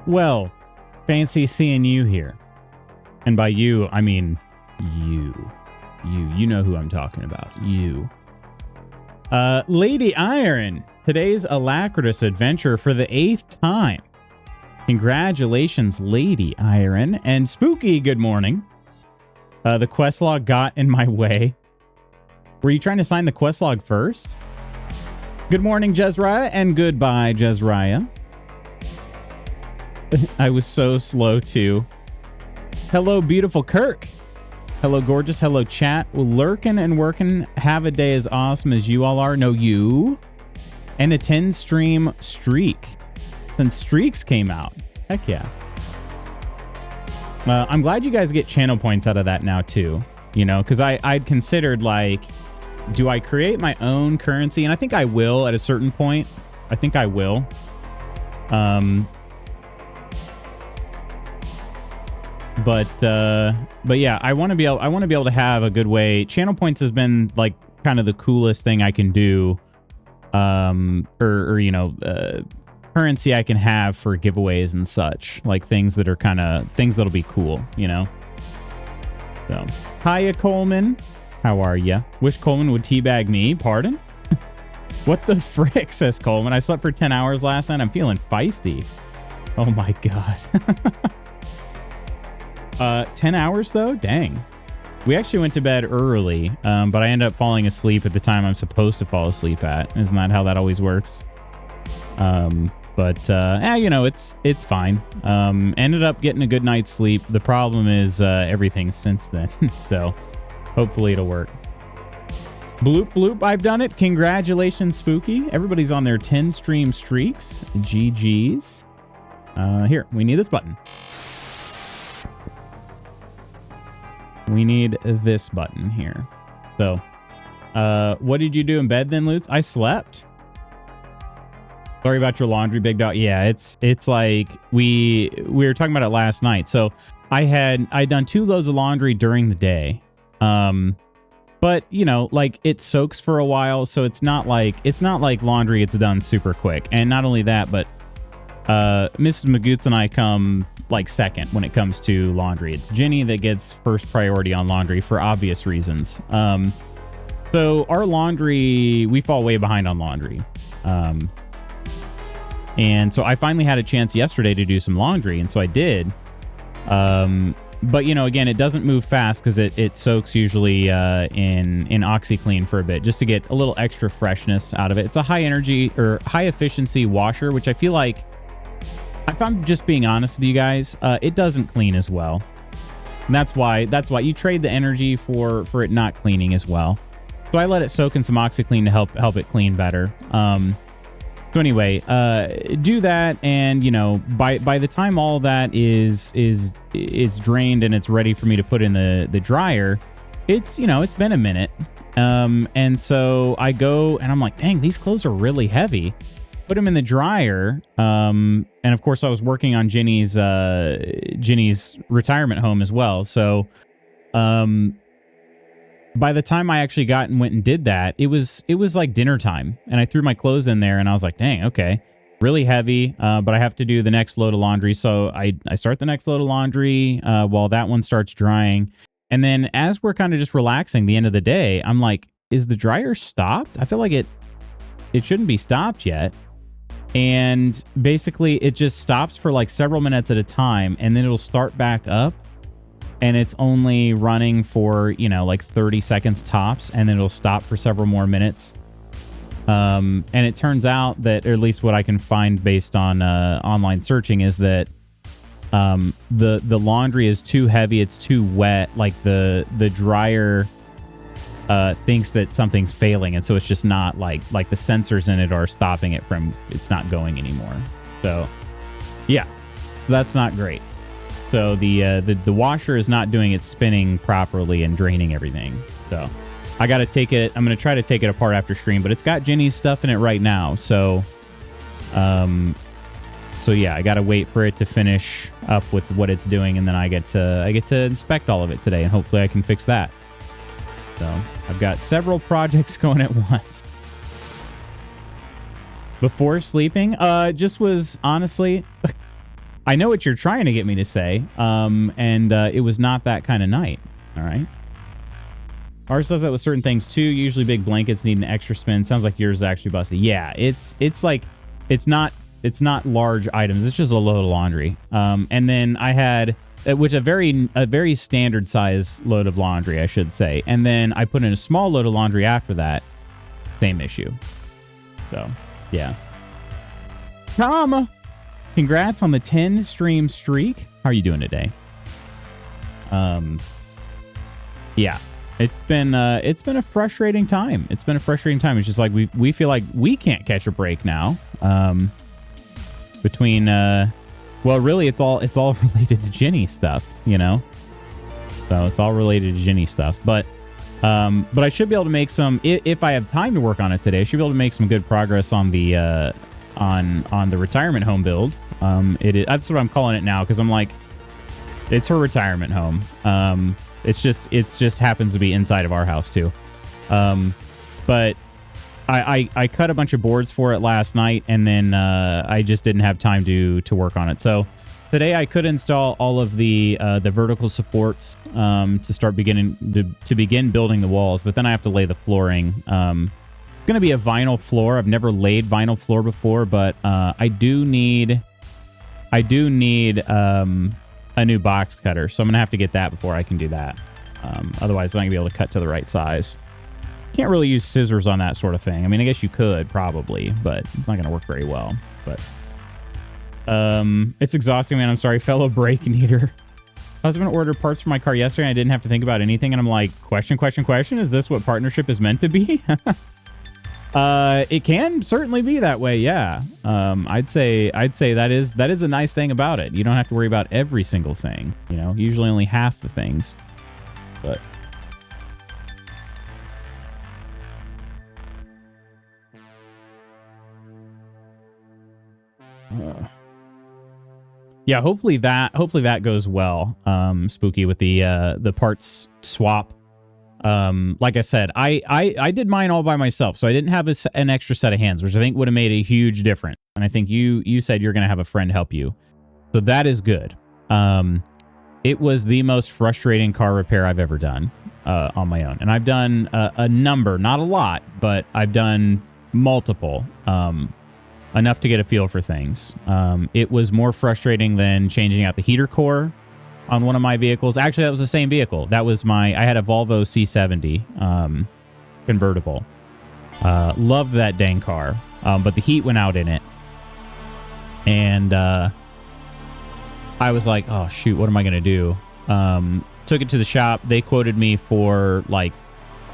Well, fancy seeing you here. And by you, I mean you. You know who I'm talking about. You. Lady Iron, today's Alacritus adventure for the 8th time. Congratulations, Lady Iron. And Spooky, good morning. The quest log got in my way. Were you trying to sign the quest log first? Good morning, Jezraiah, and goodbye, Jezraiah. I was so slow, too. Hello, beautiful Kirk. Hello, gorgeous. Hello, chat. Lurking and working. Have a day as awesome as you all are. No, you. And a 10-stream streak. Since streaks came out. Heck yeah. I'm glad you guys get channel points out of that now, too. You know, because I'd considered, like, do I create my own currency? And I think I will at a certain point. I think I will. But yeah, I want to be able to have a good way. Channel points has been like kind of the coolest thing I can do, or you know, currency I can have for giveaways and such, like things that are kind of things that'll be cool, you know. So, hiya Coleman, how are ya? Wish Coleman would teabag me. Pardon? What the frick, says Coleman. I slept for 10 hours last night. I'm feeling feisty. Oh my god. 10 hours though? Dang. We actually went to bed early, but I ended up falling asleep at the time I'm supposed to fall asleep at. Isn't that how that always works? You know, it's fine. Ended up getting a good night's sleep. The problem is everything since then. So hopefully it'll work. Bloop bloop, I've done it. Congratulations, Spooky. Everybody's on their 10 stream streaks. GG's. Here, we need this button. We need this button here. So, what did you do in bed then, Lutz? I slept. Sorry about your laundry, Big Dog. Yeah, it's like we were talking about it last night. So I'd done 2 loads of laundry during the day. But you know, like it soaks for a while, so it's not like laundry gets done super quick. And not only that, but Mrs. Magoots and I come like second when it comes to laundry. It's Jenny that gets first priority on laundry for obvious reasons. So our laundry, we fall way behind on laundry. And so I finally had a chance yesterday to do some laundry, and so I did. But you know, again, it doesn't move fast because it soaks usually in OxiClean for a bit, just to get a little extra freshness out of it. It's a high energy or high efficiency washer, which I feel like, if I'm just being honest with you guys, it doesn't clean as well. And that's why you trade the energy for it not cleaning as well. So I let it soak in some OxiClean to help it clean better. So anyway, do that, and you know, by the time all that is drained and it's ready for me to put in the dryer, it's been a minute. And so I go and I'm like, dang, these clothes are really heavy. Put them in the dryer, and of course I was working on Jenny's retirement home as well. So, by the time I actually got and went and did that, it was like dinner time, and I threw my clothes in there, and I was like, dang, okay, really heavy, but I have to do the next load of laundry. So I start the next load of laundry while that one starts drying, and then as we're kind of just relaxing the end of the day, I'm like, is the dryer stopped? I feel like it shouldn't be stopped yet. And basically it just stops for like several minutes at a time, and then it'll start back up, and it's only running for, you know, like 30 seconds tops, and then it'll stop for several more minutes. And it turns out that, or at least what I can find based on online searching, is that the laundry is too heavy, it's too wet, like the dryer thinks that something's failing, and so it's just not like the sensors in it are stopping it from, it's not going anymore. So yeah, so that's not great. So the washer is not doing its spinning properly and draining everything. So I got to take it, I'm going to try to take it apart after stream, but it's got Jenny's stuff in it right now. So yeah, I got to wait for it to finish up with what it's doing, and then I get to inspect all of it today, and hopefully I can fix that. So I've got several projects going at once. Before sleeping, just was honestly, I know what you're trying to get me to say. And it was not that kind of night. All right. Ours does that with certain things too. Usually big blankets need an extra spin. Sounds like yours is actually busted. Yeah, it's like, it's not large items. It's just a load of laundry. And then I had, which a very standard size load of laundry, I should say. And then I put in a small load of laundry after that. Same issue. So, yeah. Tom, congrats on the 10 stream streak. How are you doing today? Yeah. It's been a frustrating time. It's been a frustrating time. It's just like we feel like we can't catch a break now. Between well, really it's all related to Ginny stuff, you know. So it's all related to Ginny stuff. But I should be able to make some, if I have time to work on it today, I should be able to make some good progress on the on the retirement home build. That's what I'm calling it now, because I'm like, it's her retirement home. It just happens to be inside of our house too. But I cut a bunch of boards for it last night, and then I just didn't have time to work on it. So today I could install all of the vertical supports to start begin building the walls, but then I have to lay the flooring. It's going to be a vinyl floor. I've never laid vinyl floor before, but I do need a new box cutter, so I'm gonna have to get that before I can do that. Otherwise I'm not gonna be able to cut to the right size. Can't really use scissors on that sort of thing. I mean, I guess you could probably, but it's not gonna work very well. But it's exhausting, man. I'm sorry, fellow brake needer. Husband ordered parts for my car yesterday and I didn't have to think about anything, and I'm like, question, is this what partnership is meant to be? It can certainly be that way, yeah. I'd say that is a nice thing about it. You don't have to worry about every single thing, you know, usually only half the things. But yeah, hopefully that goes well, Spooky, with the parts swap. Like I said, I did mine all by myself, so I didn't have an extra set of hands, which I think would have made a huge difference. And I think you said you're going to have a friend help you, so that is good. It was the most frustrating car repair I've ever done on my own, and I've done a number, not a lot, but I've done multiple, enough to get a feel for things. It was more frustrating than changing out the heater core on one of my vehicles. Actually, that was the same vehicle. That was I had a Volvo C70 convertible. Loved that dang car, but the heat went out in it. And I was like, oh, shoot, what am I going to do? Took it to the shop. They quoted me for like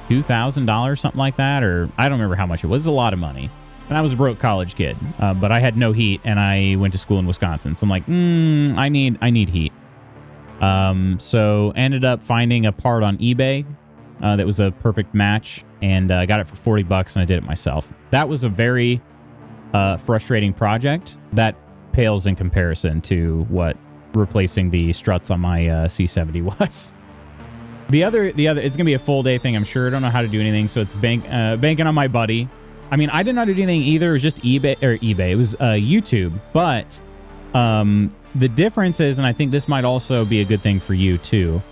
$2,000, something like that, or I don't remember how much it was. It was a lot of money. And I was a broke college kid, but I had no heat, and I went to school in Wisconsin. So I'm like, I need heat. So ended up finding a part on eBay that was a perfect match, and I got it for $40, and I did it myself. That was a very frustrating project. That pales in comparison to what replacing the struts on my C70 was. The other, it's gonna be a full day thing, I'm sure. I don't know how to do anything, so it's banking on my buddy. I mean, I didn't know how to do anything either. It was just eBay. It was YouTube, but the difference is, and I think this might also be a good thing for you too,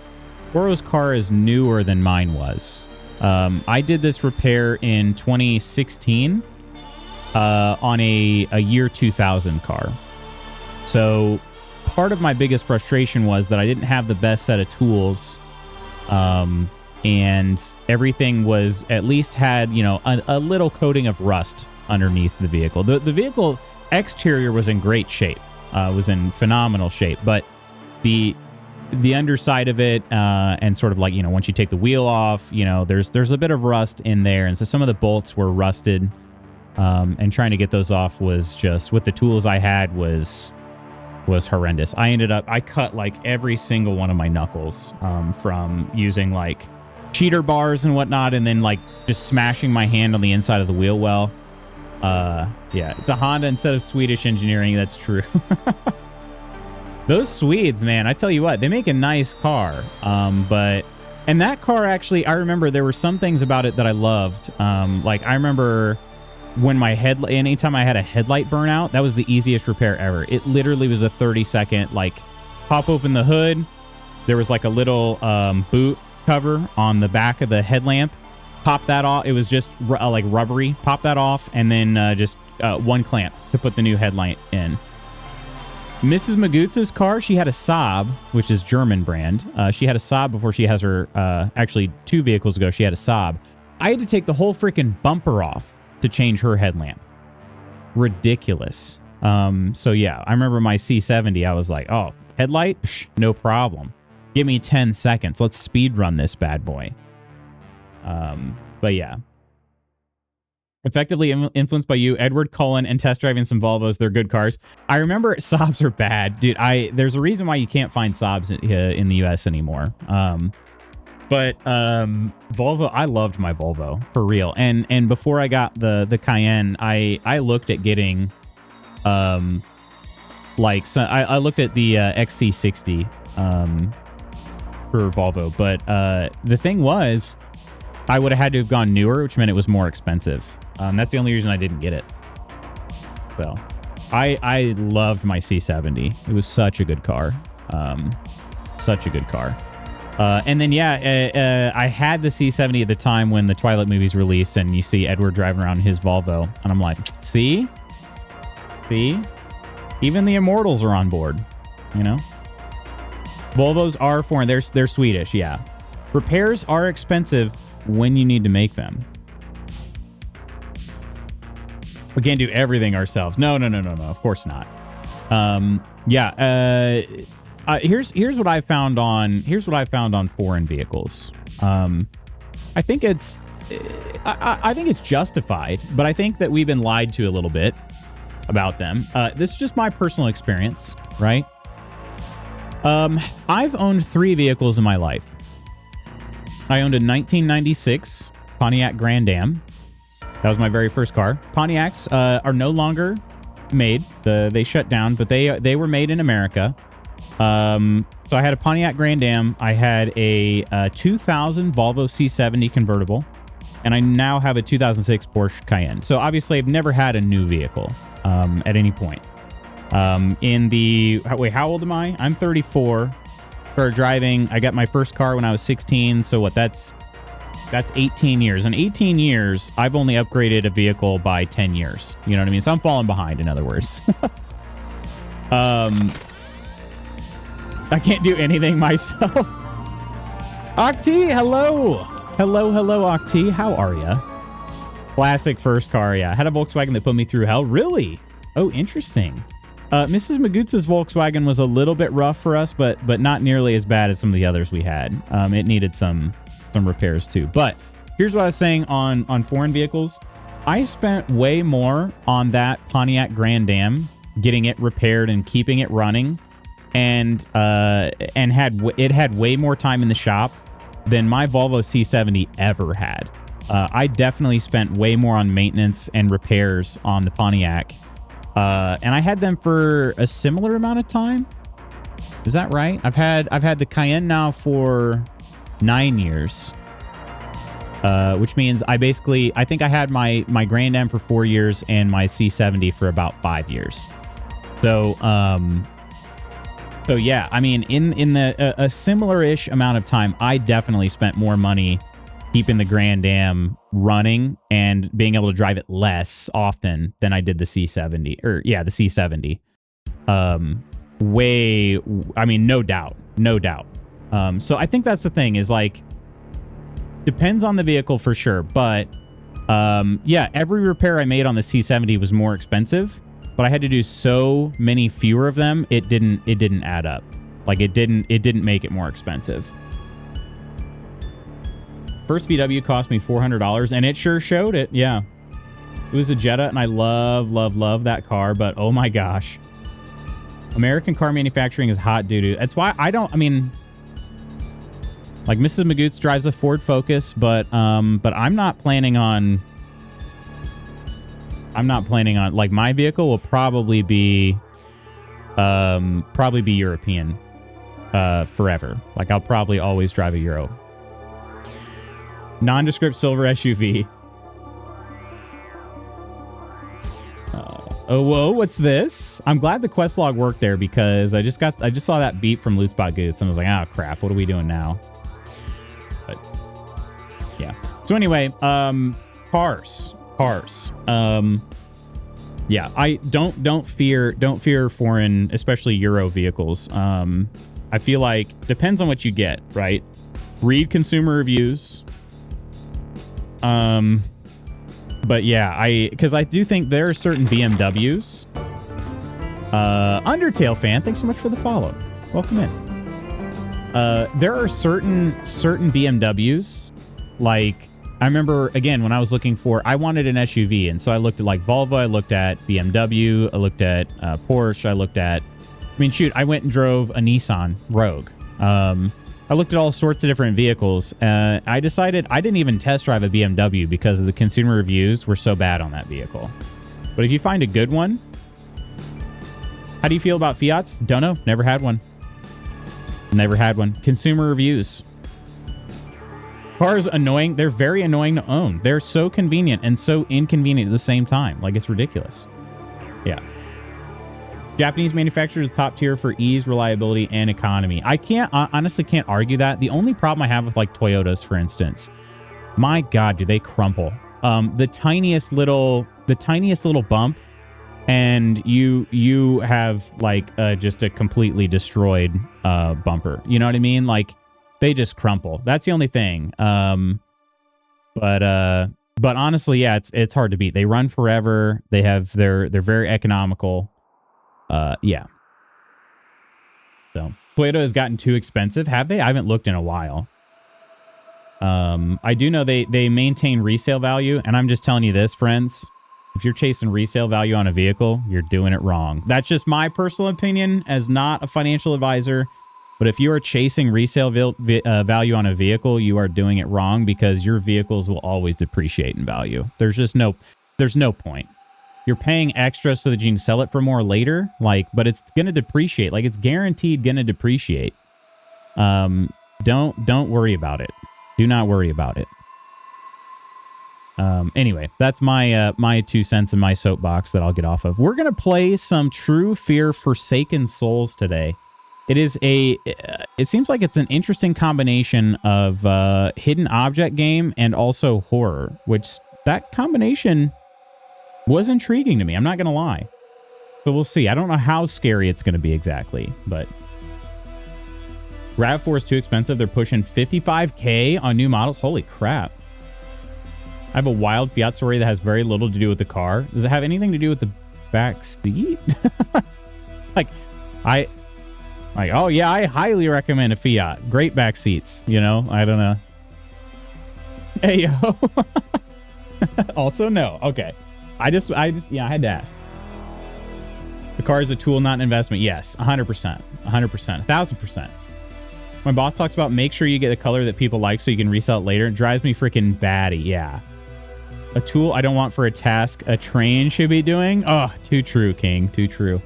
Oro's car is newer than mine was. I did this repair in 2016 on a year 2000 car. So part of my biggest frustration was that I didn't have the best set of tools, and everything was at least had, you know, a little coating of rust underneath the vehicle. The vehicle exterior was in great shape. Was in phenomenal shape, but the underside of it, and sort of like, you know, once you take the wheel off, you know, there's a bit of rust in there, and so some of the bolts were rusted, and trying to get those off was just, with the tools I had, was horrendous. I cut like every single one of my knuckles, from using like cheater bars and whatnot, and then like just smashing my hand on the inside of the wheel well. Yeah, it's a Honda instead of Swedish engineering. That's true. Those Swedes, man, I tell you what, they make a nice car. And that car actually, I remember there were some things about it that I loved. Like I remember when my anytime I had a headlight burnout, that was the easiest repair ever. It literally was a 30-second, like, pop open the hood. There was like a little boot cover on the back of the headlamp. Pop that off. It was just like rubbery. Pop that off, and then just one clamp to put the new headlight in. Mrs. Magoots's car, she had a Saab, which is German brand. She had a Saab before she has her, actually 2 vehicles ago, she had a Saab. I had to take the whole freaking bumper off to change her headlamp. Ridiculous. So yeah, I remember my C70, I was like, oh, headlight? Psh, no problem. Give me 10 seconds. Let's speed run this bad boy. But yeah. Effectively influenced by you, Edward Cullen, and test driving some Volvos. They're good cars. I remember Saabs are bad. Dude, there's a reason why you can't find Saabs in the US anymore. But Volvo, I loved my Volvo for real. And before I got the Cayenne, I looked at getting like, so I looked at the XC60 for Volvo, but the thing was, I would have had to have gone newer, which meant it was more expensive. That's the only reason I didn't get it. So I loved my C70. It was such a good car. Such a good car. And then, yeah, I had the C70 at the time when the Twilight movies released, and you see Edward driving around his Volvo, and I'm like, see? Even the immortals are on board, you know? Volvos are foreign. They're Swedish, yeah. Repairs are expensive when you need to make them. We can't do everything ourselves. No. Of course not. Yeah. Here's what I found on foreign vehicles. I think it's justified, but I think that we've been lied to a little bit about them. This is just my personal experience, right? I've owned 3 vehicles in my life. I owned a 1996 Pontiac Grand Am. That was my very first car. Pontiacs are no longer made. They shut down, but they were made in America. So I had a Pontiac Grand Am. I had a 2000 Volvo C70 convertible, and I now have a 2006 Porsche Cayenne. So obviously, I've never had a new vehicle at any point. Wait, how old am I? I'm 34. Started driving. I got my first car when I was 16. So what? That's 18 years. In 18 years, I've only upgraded a vehicle by 10 years. You know what I mean? So I'm falling behind, in other words. I can't do anything myself. Octi, hello. Hello, Octi. How are ya? Classic first car, yeah. I had a Volkswagen that put me through hell. Really? Oh, interesting. Mrs. Magoots's Volkswagen was a little bit rough for us, but not nearly as bad as some of the others we had. It needed some repairs too. But here's what I was saying on foreign vehicles. I spent way more on that Pontiac Grand Am, getting it repaired and keeping it running, and had way more time in the shop than my Volvo C70 ever had. I definitely spent way more on maintenance and repairs on the Pontiac. And I had them for a similar amount of time. Is that right? I've had the Cayenne now for 9 years. Which means I think I had my Grand Am for 4 years and my C70 for about 5 years. So yeah, I mean, in a similar-ish amount of time, I definitely spent more money keeping the Grand Am running and being able to drive it less often than I did the C70. The C70. I mean, no doubt. So I think that's the thing, is like, depends on the vehicle for sure. But yeah, every repair I made on the C70 was more expensive, but I had to do so many fewer of them. It didn't add up. Like it didn't make it more expensive. First VW cost me $400, and it sure showed it. Yeah, it was a Jetta, and I love that car. But oh my gosh, American car manufacturing is hot doo-doo. That's why I mean, like Mrs. Magoots drives a Ford Focus, but I'm not planning on. Like, my vehicle will probably be European forever. Like, I'll probably always drive a Euro. Nondescript silver SUV. Oh, whoa, what's this? I'm glad the quest log worked there because I just saw that beep from Lootspot Goots and I was like, oh crap, what are we doing now? But yeah. So anyway, cars. Yeah, I don't fear foreign, especially Euro vehicles. I feel like depends on what you get, right? Read consumer reviews. But yeah, because I do think there are certain BMWs. Undertale fan, thanks so much for the follow. Welcome in. There are certain BMWs, like I remember again when I was looking for, I wanted an SUV, and so I looked at like Volvo, I looked at BMW, I looked at Porsche, I looked at, I mean, shoot, I went and drove a Nissan Rogue. I looked at all sorts of different vehicles. I decided I didn't even test drive a BMW because the consumer reviews were so bad on that vehicle. But if you find a good one, how do you feel about Fiats? Don't know. Never had one. Never had one. Consumer reviews. Cars annoying. They're very annoying to own. They're so convenient and so inconvenient at the same time. Like, it's ridiculous. Yeah. Japanese manufacturers top tier for ease, reliability, and economy. I honestly can't argue that. The only problem I have with like Toyotas, for instance, my God, do they crumple? The tiniest little bump, and you have like just a completely destroyed bumper. You know what I mean? Like they just crumple. That's the only thing. But honestly, yeah, it's hard to beat. They run forever. They're very economical. Yeah. So Toyota has gotten too expensive. Have they? I haven't looked in a while. I do know they maintain resale value, and I'm just telling you this, friends. If you're chasing resale value on a vehicle, you're doing it wrong. That's just my personal opinion as not a financial advisor. But if you are chasing resale value on a vehicle, you are doing it wrong because your vehicles will always depreciate in value. There's no point. You're paying extra so that you can sell it for more later, like, but it's going to depreciate. Like, it's guaranteed going to depreciate. Don't worry about it. Do not worry about it. Anyway, that's my 2 cents in my soapbox that I'll get off of. We're going to play some True Fear Forsaken Souls today. It seems like it's an interesting combination of hidden object game and also horror, which that combination was intriguing to me. I'm not going to lie. But we'll see. I don't know how scary it's going to be exactly, but RAV4 is too expensive. They're pushing $55K on new models. Holy crap. I have a wild Fiat story that has very little to do with the car. Does it have anything to do with the back seat? Oh yeah, I highly recommend a Fiat. Great back seats, you know? I don't know. Hey, yo. Also, no. Okay. I just, yeah, I had to ask. The car is a tool, not an investment. Yes, 100%, 100%, 1000%. My boss talks about make sure you get the color that people like so you can resell it later. It drives me freaking batty. Yeah. A tool I don't want for a task a train should be doing. Oh, too true, King. Too true.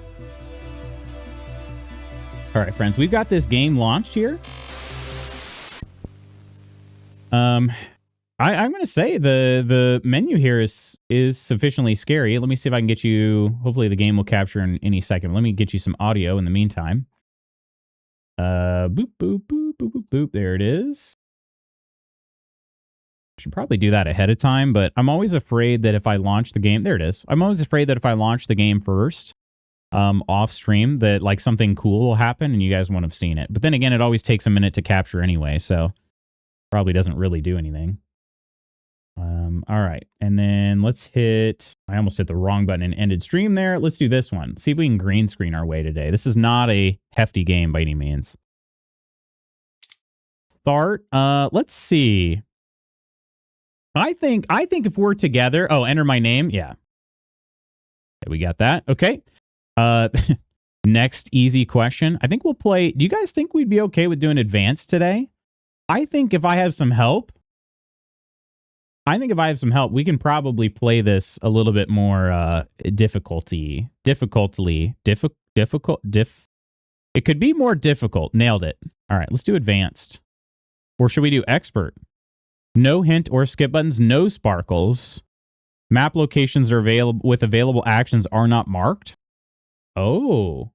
All right, friends, we've got this game launched here. I'm going to say the menu here is sufficiently scary. Let me see if I can get you. Hopefully the game will capture in any second. Let me get you some audio in the meantime. Boop, boop, boop, boop, boop, boop. There it is. Should probably do that ahead of time, but I'm always afraid that if I launch the game, there it is. I'm always afraid that if I launch the game first, off stream, that like something cool will happen and you guys won't have seen it. But then again, it always takes a minute to capture anyway, so probably doesn't really do anything. All right, and then let's hit, I almost hit the wrong button and ended stream there. Let's do this one. See if we can green screen our way today. This is not a hefty game by any means. Start, let's see. I think if we're together, oh, enter my name. Yeah. Okay, we got that. Okay. Next easy question. I think we'll play, do you guys think we'd be okay with doing advanced today? I think if I have some help, we can probably play this a little bit more difficult. It could be more difficult. Nailed it. All right, let's do advanced. Or should we do expert? No hint or skip buttons, no sparkles. Map locations are available with available actions are not marked. Oh,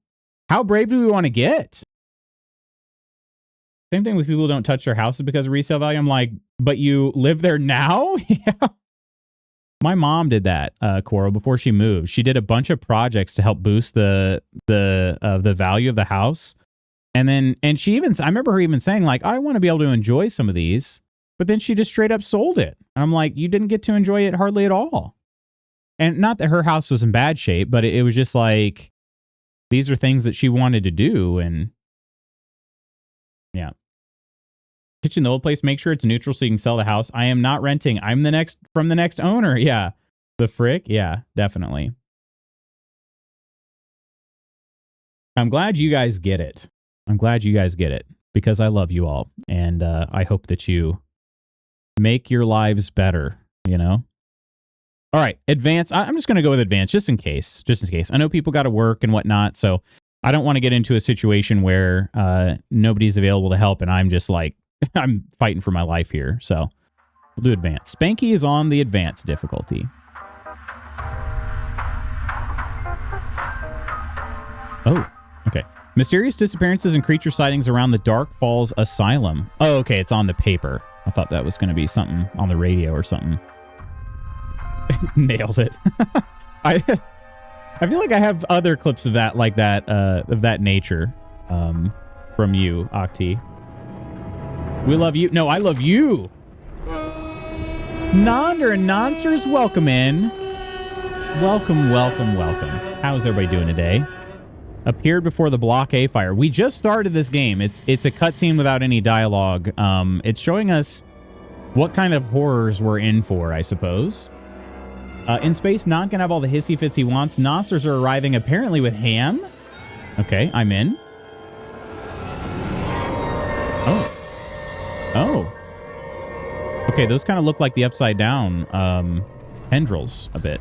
how brave do we want to get? Same thing with people who don't touch their houses because of resale value. I'm like, but you live there now? Yeah. My mom did that, Coro, before she moved. She did a bunch of projects to help boost the value of the house. And she even, I remember her even saying like, I want to be able to enjoy some of these, but then she just straight up sold it. And I'm like, you didn't get to enjoy it hardly at all. And not that her house was in bad shape, but it was just like, these are things that she wanted to do. And yeah. Kitchen the old place, make sure it's neutral so you can sell the house. I am not renting. I'm from the next owner. Yeah. The frick. Yeah, definitely. I'm glad you guys get it. I'm glad you guys get it because I love you all. And I hope that you make your lives better, you know? All right, advance. I'm just going to go with advance just in case. Just in case. I know people got to work and whatnot, so I don't want to get into a situation where nobody's available to help and I'm just like, I'm fighting for my life here. So we'll do advance. Spanky is on the advanced difficulty. Oh, okay. Mysterious disappearances and creature sightings around the Dark Falls Asylum. Oh, okay. It's on the paper. I thought that was going to be something on the radio or something. Nailed it. I feel like I have other clips of that like that of that nature from you, Octi. We love you. No, I love you. Nonder and Nonsers, welcome in. Welcome, welcome, welcome. How's everybody doing today? Appeared before the Block A fire. We just started this game. It's a cutscene without any dialogue. It's showing us what kind of horrors we're in for, I suppose. In space, Non can have all the hissy fits he wants. Nonsers are arriving apparently with ham. Okay, I'm in. Oh. Oh. Okay, those kind of look like the upside down tendrils a bit.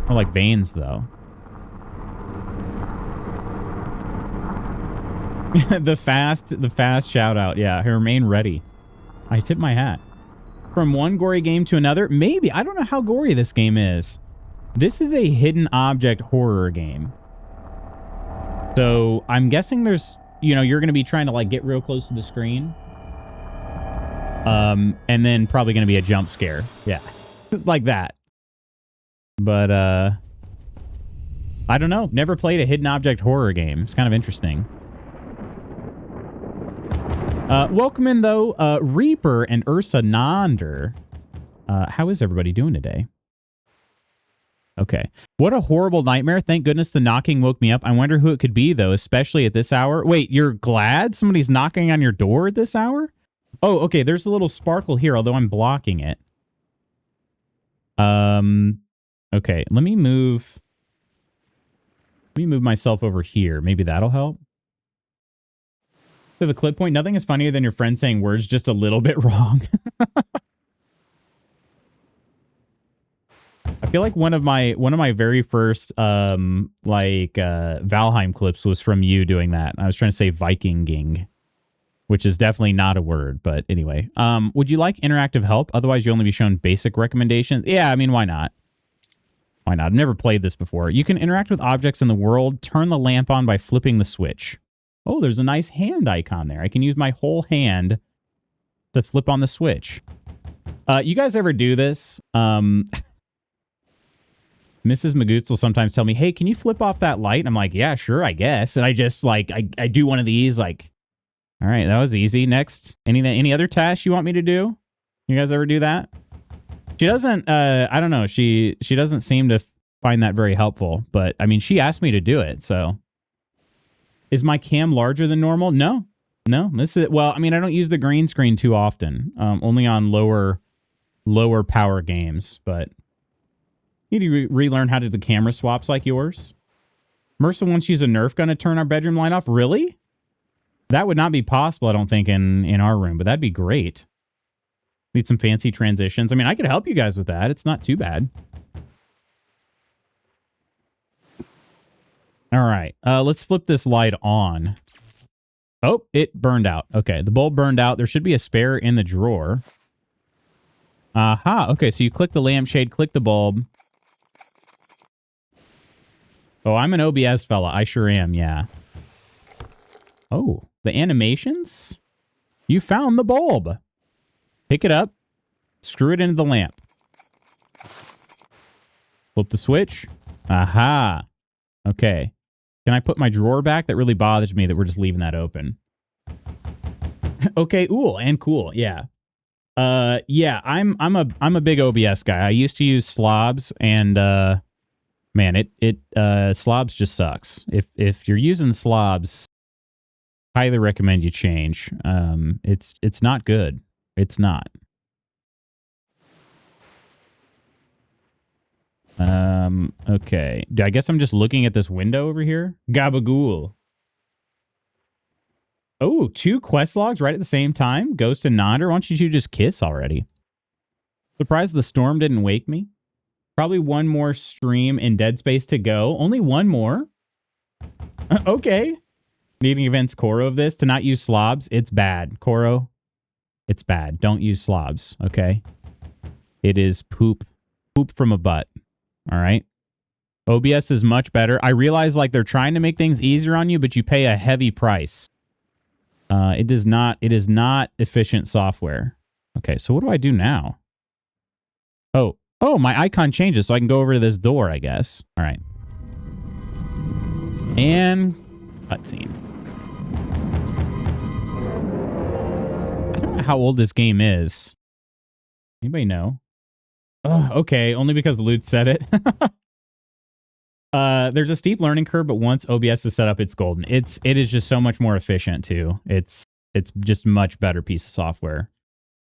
More like veins, though. the fast shout out. Yeah, remain ready. I tip my hat. From one gory game to another, maybe. I don't know how gory this game is. This is a hidden object horror game. So I'm guessing there's, you know, you're going to be trying to like get real close to the screen. And then probably going to be a jump scare. Yeah. Like that. But, I don't know. Never played a hidden object horror game. It's kind of interesting. Welcome in, though, Reaper and Ursa Nonder. How is everybody doing today? Okay. What a horrible nightmare. Thank goodness the knocking woke me up. I wonder who it could be, though, especially at this hour. Wait, you're glad somebody's knocking on your door at this hour? Oh, okay. There's a little sparkle here, although I'm blocking it. Okay. Let me move myself over here. Maybe that'll help. To the clip point, nothing is funnier than your friend saying words just a little bit wrong. I feel like one of my very first Valheim clips was from you doing that. I was trying to say Vikinging, which is definitely not a word, but anyway. Would you like interactive help? Otherwise, you'll only be shown basic recommendations. Yeah, I mean, why not? Why not? I've never played this before. You can interact with objects in the world. Turn the lamp on by flipping the switch. Oh, there's a nice hand icon there. I can use my whole hand to flip on the switch. You guys ever do this? Mrs. Magoots will sometimes tell me, hey, can you flip off that light? And I'm like, yeah, sure, I guess. And I just like, I do one of these like, all right, that was easy. Next, any other tasks you want me to do? You guys ever do that? She doesn't, I don't know. She doesn't seem to find that very helpful, but I mean, she asked me to do it, so. Is my cam larger than normal? No. This is, well, I mean, I don't use the green screen too often. Only on lower power games, but you need to relearn how to do the camera swaps like yours. Mersa wants to use a Nerf gun to turn our bedroom light off. Really? That would not be possible, I don't think, in our room, but that'd be great. Need some fancy transitions. I mean, I could help you guys with that. It's not too bad. All right, let's flip this light on. Oh, it burned out. Okay, the bulb burned out. There should be a spare in the drawer. Aha. Okay, so you click the lampshade, click the bulb. Oh, I'm an OBS fella. I sure am, yeah. Oh, the animations? You found the bulb. Pick it up. Screw it into the lamp. Flip the switch. Aha. Okay. Can I put my drawer back? That really bothers me that we're just leaving that open. Okay, ooh, and cool. Yeah. Yeah, I'm a big OBS guy. I used to use Slobs and man, Slobs just sucks. If you're using Slobs, highly recommend you change. It's not good. It's not. Okay. I guess I'm just looking at this window over here. Gabagool. Oh, 2 quest logs right at the same time? Ghost and Nonder, why don't you two just kiss already? Surprised the storm didn't wake me. Probably one more stream in Dead Space to go. Only one more? Okay. Needing events Koro of this to not use Slobs. It's bad. Koro, it's bad. Don't use Slobs, okay? It is poop. Poop from a butt. All right? OBS is much better. I realize like they're trying to make things easier on you, but you pay a heavy price. It is not efficient software. Okay, so what do I do now? Oh, my icon changes so I can go over to this door, I guess. All right. And cutscene. I don't know how old this game is. Anybody know? Oh, okay, only because Loot said it. There's a steep learning curve, but once OBS is set up, it's golden. It is just so much more efficient too. It's just much better piece of software.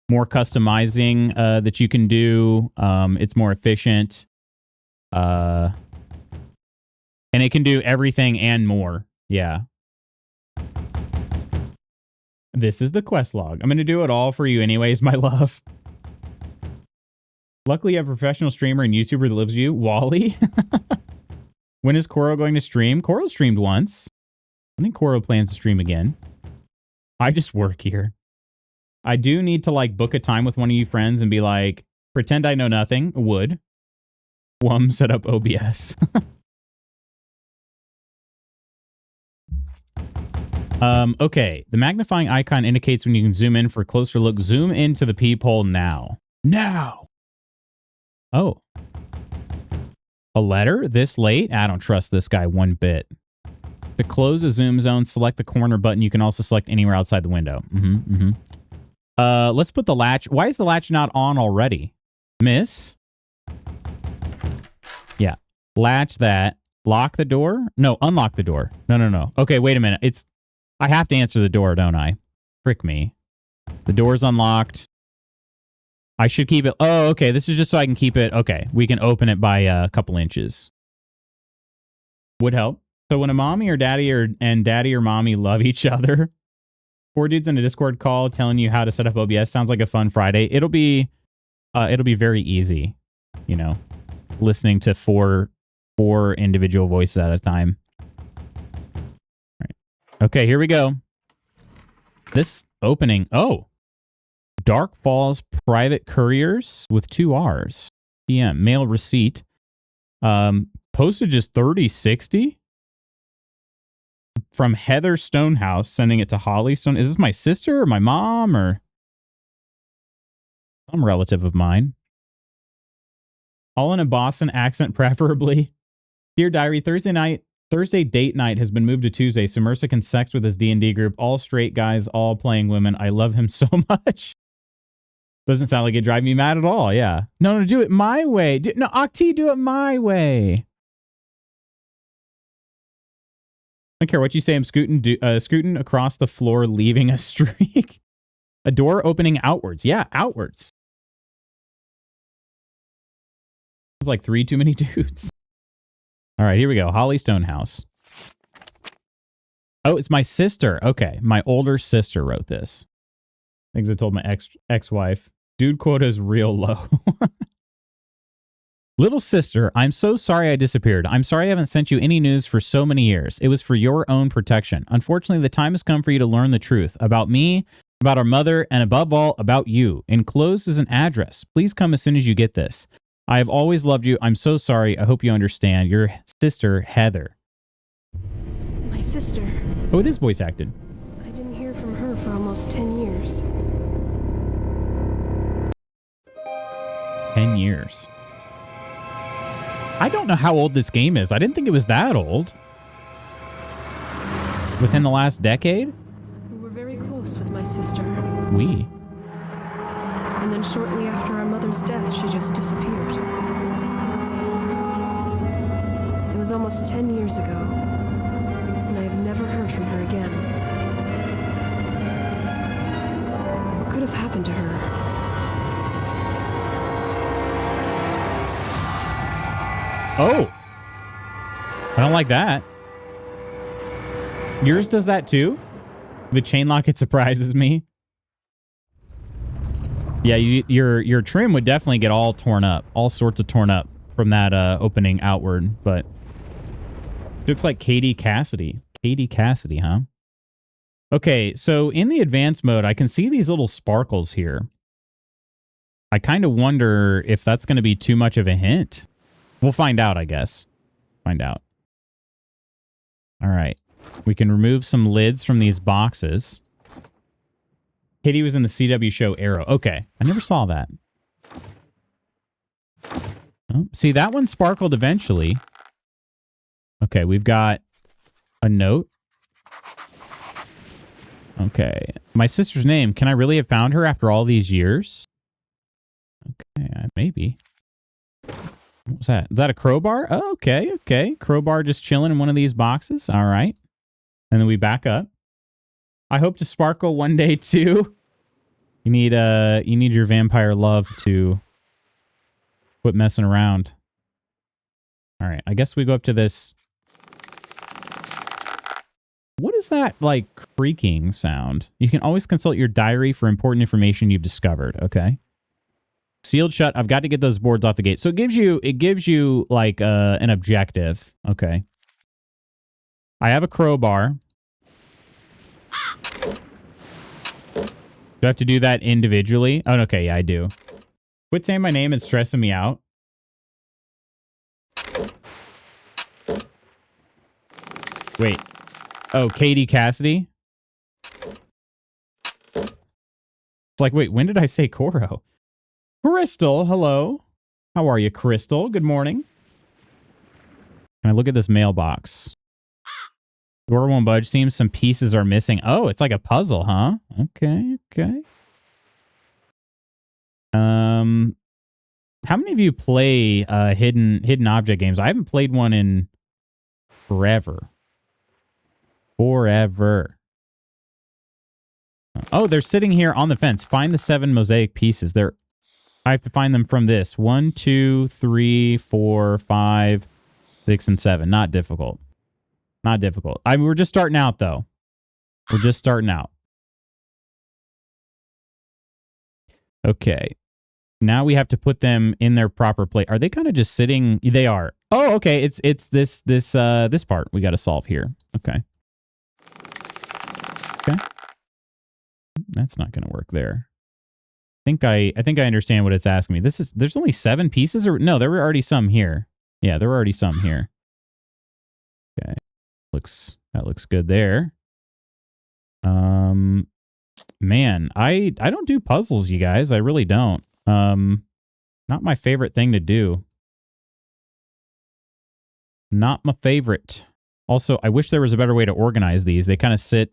More customizing that you can do. It's more efficient. And it can do everything and more. Yeah. This is the quest log. I'm going to do it all for you anyways, my love. Luckily, you have a professional streamer and YouTuber that lives you, Wally. When is Koro going to stream? Koro streamed once. I think Koro plans to stream again. I just work here. I do need to like book a time with one of you friends and be like, pretend I know nothing. Would. Set up OBS. Okay. The magnifying icon indicates when you can zoom in for a closer look. Zoom into the peephole now. Now. Oh. A letter this late? I don't trust this guy one bit. To close a zoom zone, select the corner button. You can also select anywhere outside the window. Let's put the latch. Why is the latch not on already? Miss? Yeah. Latch that. Lock the door? No, unlock the door. No. Okay, wait a minute. I have to answer the door, don't I? Frick me. The door's unlocked. I should keep it. Oh, okay. This is just so I can keep it. Okay. We can open it by a couple inches. Would help. So when a mommy or daddy and daddy or mommy love each other, 4 dudes in a Discord call telling you how to set up OBS sounds like a fun Friday. It'll be very easy, you know, listening to four individual voices at a time. All right. Okay, here we go. This opening. Oh. Dark Falls Private Couriers with 2 R's. PM. Mail receipt. Postage is $30.60. From Heather Stonehouse, sending it to Holly Stone. Is this my sister or my mom or some relative of mine? All in a Boston accent, preferably. Dear Diary, Thursday date night has been moved to Tuesday, so Mercer can sex with his D&D group. All straight guys, all playing women. I love him so much. Doesn't sound like it drive me mad at all, yeah. No, do it my way. No, Octi, do it my way. I don't care what you say, I'm scooting across the floor, leaving a streak. A door opening outwards. Yeah, outwards. It's like 3 too many dudes. All right, here we go. Holly Stonehouse. Oh, it's my sister. Okay, my older sister wrote this. Things I told my ex-wife. Dude quota is real low. Little sister, I'm so sorry I disappeared. I'm sorry I haven't sent you any news for so many years. It was for your own protection. Unfortunately, the time has come for you to learn the truth about me, about our mother, and above all, about you. Enclosed is an address. Please come as soon as you get this. I have always loved you. I'm so sorry. I hope you understand. Your sister, Heather. My sister. Oh, it is voice acted. I didn't hear from her for almost 10 years. 10 years. I don't know how old this game is. I didn't think it was that old. Within the last decade? We were very close with my sister. We? And then shortly after our mother's death, she just disappeared. It was almost 10 years ago, and I have never heard from her again. What could have happened to her? Oh. I don't like that. Yours does that too? The chain lock, it surprises me. Yeah, your trim would definitely get all torn up. All sorts of torn up from that opening outward. But looks like Katie Cassidy. Katie Cassidy, huh? Okay, so in the advanced mode, I can see these little sparkles here. I kind of wonder if that's going to be too much of a hint. We'll find out, I guess. Find out. All right. We can remove some lids from these boxes. Katie was in the CW show Arrow. Okay. I never saw that. Oh, see, that one sparkled eventually. Okay, we've got a note. Okay. My sister's name. Can I really have found her after all these years? Okay, maybe. What was that? Is that a crowbar? Oh, okay, okay. Crowbar just chilling in one of these boxes. All right. And then we back up. I hope to sparkle one day too. You need your vampire love to quit messing around. All right. I guess we go up to this. What is that like creaking sound? You can always consult your diary for important information you've discovered. Okay. Sealed shut. I've got to get those boards off the gate. So it gives you like an objective. Okay. I have a crowbar. Do I have to do that individually? Oh, okay. Yeah, I do. Quit saying my name. It's stressing me out. Wait. Oh, Katie Cassidy? It's like, wait, when did I say Coro? Crystal, hello. How are you, Crystal? Good morning. Can I look at this mailbox? Door won't budge. Seems some pieces are missing. Oh, it's like a puzzle, huh? Okay, okay. How many of you play hidden object games? I haven't played one in forever. Forever. Oh, they're sitting here on the fence. Find the 7 mosaic pieces. I have to find them from this. 1, 2, 3, 4, 5, 6, and 7. Not difficult. Not difficult. We're just starting out, though. We're just starting out. Okay. Now we have to put them in their proper place. Are they kind of just sitting? They are. Oh, okay. It's this part we got to solve here. Okay. Okay. That's not going to work there. I think I understand what it's asking me. There's only 7 pieces, or no, there were already some here. Yeah, there were already some here. Okay. That looks good there. Man, I don't do puzzles, you guys. I really don't. Not my favorite thing to do. Not my favorite. Also, I wish there was a better way to organize these. They kind of sit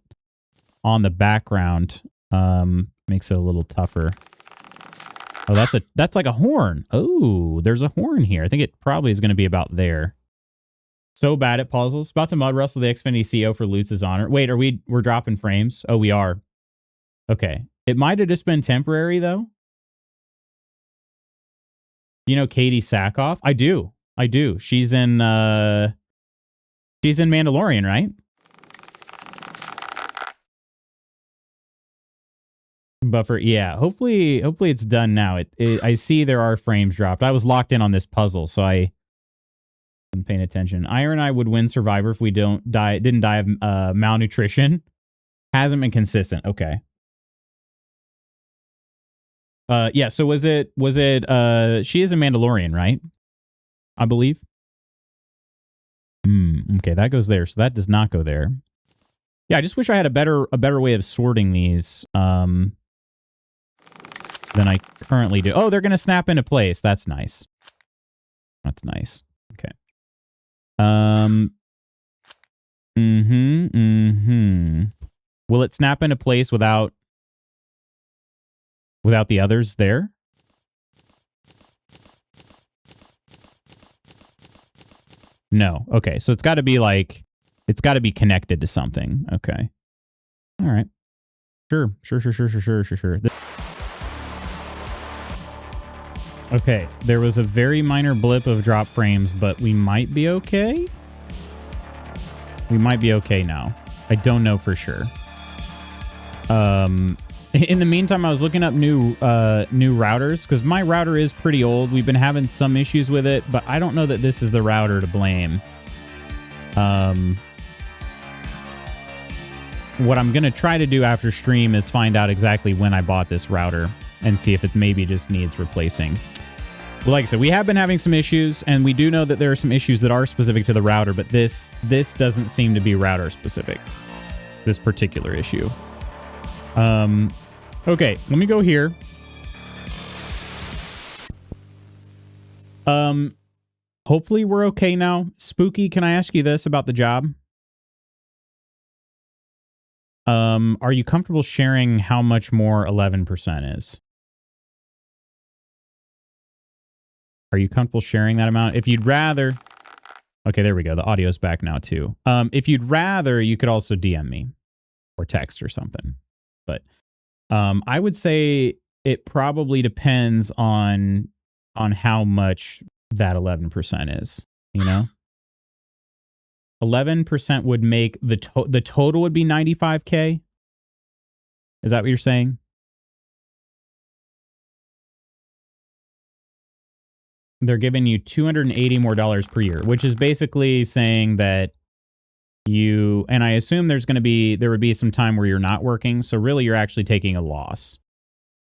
on the background. Makes it a little tougher. Oh, that's like a horn. Oh, there's a horn here. I think it probably is going to be about there. So bad at puzzles. About to mud wrestle the Xfinity CEO for Lutz's honor. Wait, we're dropping frames? Oh, we are. Okay. It might have just been temporary, though. You know Katie Sackhoff? I do. She's in Mandalorian, right? Buffer, yeah. Hopefully it's done now. I see there are frames dropped. I was locked in on this puzzle, so I wasn't paying attention. Iron and I would win Survivor if we didn't die of malnutrition. Hasn't been consistent. Okay. Yeah, so was it, she is a Mandalorian, right? I believe. Okay, that goes there. So that does not go there. Yeah, I just wish I had a better way of sorting these than I currently do. Oh, they're going to snap into place. That's nice. That's nice. Okay. Will it snap into place without the others there? No. Okay, so it's got to be like, it's got to be connected to something. Okay. All right. Sure. Okay, there was a very minor blip of drop frames, but we might be okay. We might be okay now. I don't know for sure. In the meantime, I was looking up new routers because my router is pretty old. We've been having some issues with it, but I don't know that this is the router to blame. What I'm going to try to do after stream is find out exactly when I bought this router and see if it maybe just needs replacing. Well, like I said, we have been having some issues, and we do know that there are some issues that are specific to the router, but this doesn't seem to be router specific, this particular issue. Okay, let me go here. Hopefully we're okay now. Spooky, can I ask you this about the job? Are you comfortable sharing how much more 11% is? Are you comfortable sharing that amount? If you'd rather... Okay, there we go. The audio's back now, too. If you'd rather, you could also DM me or text or something. But I would say it probably depends on how much that 11% is, you know? 11% would make the total would be 95K. Is that what you're saying? They're giving you $280 more per year, which is basically saying that you, and I assume there would be some time where you're not working. So really you're actually taking a loss,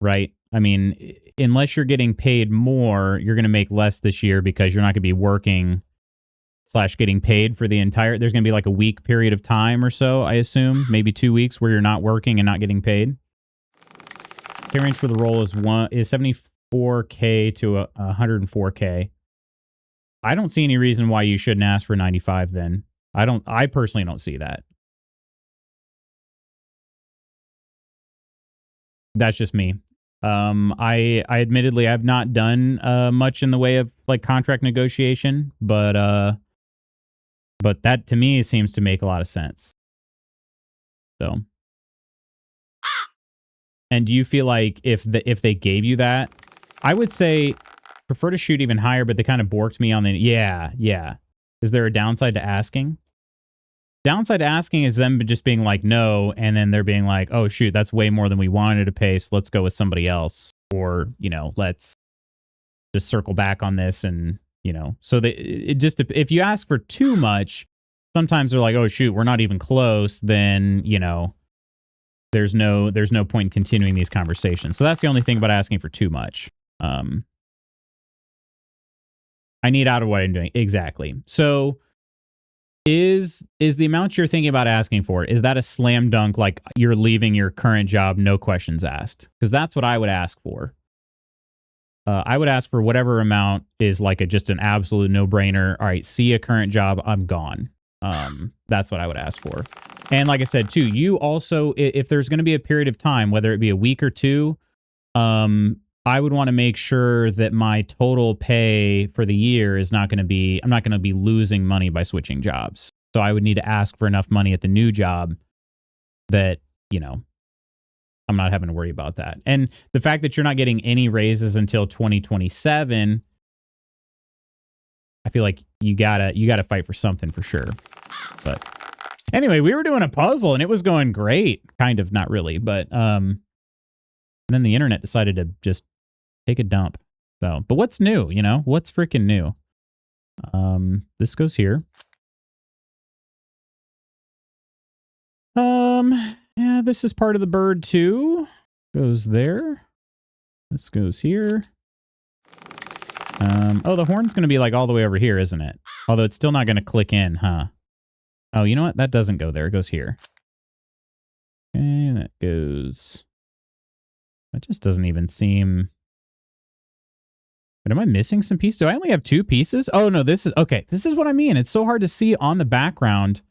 right? I mean, unless you're getting paid more, you're going to make less this year because you're not going to be working / getting paid for the entire, there's going to be like a week period of time or so, I assume, maybe 2 weeks where you're not working and not getting paid. Pay range for the role is 74K to 104K. I don't see any reason why you shouldn't ask for 95 then. I personally don't see that. That's just me. I admittedly I've not done much in the way of like contract negotiation, but that to me seems to make a lot of sense. So, and do you feel like if they gave you that, I would say prefer to shoot even higher, but they kind of borked me on the yeah. Is there a downside to asking? Downside to asking is them just being like no, and then they're being like, oh shoot, that's way more than we wanted to pay, so let's go with somebody else, or you know, let's just circle back on this, and you know, so if you ask for too much, sometimes they're like, oh shoot, we're not even close, then you know, there's no point in continuing these conversations. So that's the only thing about asking for too much. I need out of what I'm doing. Exactly. So is the amount you're thinking about asking for, is that a slam dunk, like you're leaving your current job, no questions asked? Because that's what I would ask for. I would ask for whatever amount is like just an absolute no-brainer. All right, see a current job, I'm gone. That's what I would ask for. And like I said, too, you also, if there's going to be a period of time, whether it be a week or two, I would want to make sure that my total pay for the year is not going to be, I'm not going to be losing money by switching jobs. So I would need to ask for enough money at the new job that, you know, I'm not having to worry about that. And the fact that you're not getting any raises until 2027, I feel like you gotta fight for something for sure. But anyway, we were doing a puzzle and it was going great. Kind of, not really, but and then the internet decided to just take a dump. So, but what's new, you know? What's freaking new? This goes here. Yeah, this is part of the bird too. Goes there. This goes here. Oh, the horn's going to be like all the way over here, isn't it? Although it's still not going to click in, huh? Oh, you know what? That doesn't go there. It goes here. Okay, that goes... That just doesn't even seem... But am I missing some pieces? Do I only have 2 pieces? Oh, no, this is... Okay, this is what I mean. It's so hard to see on the background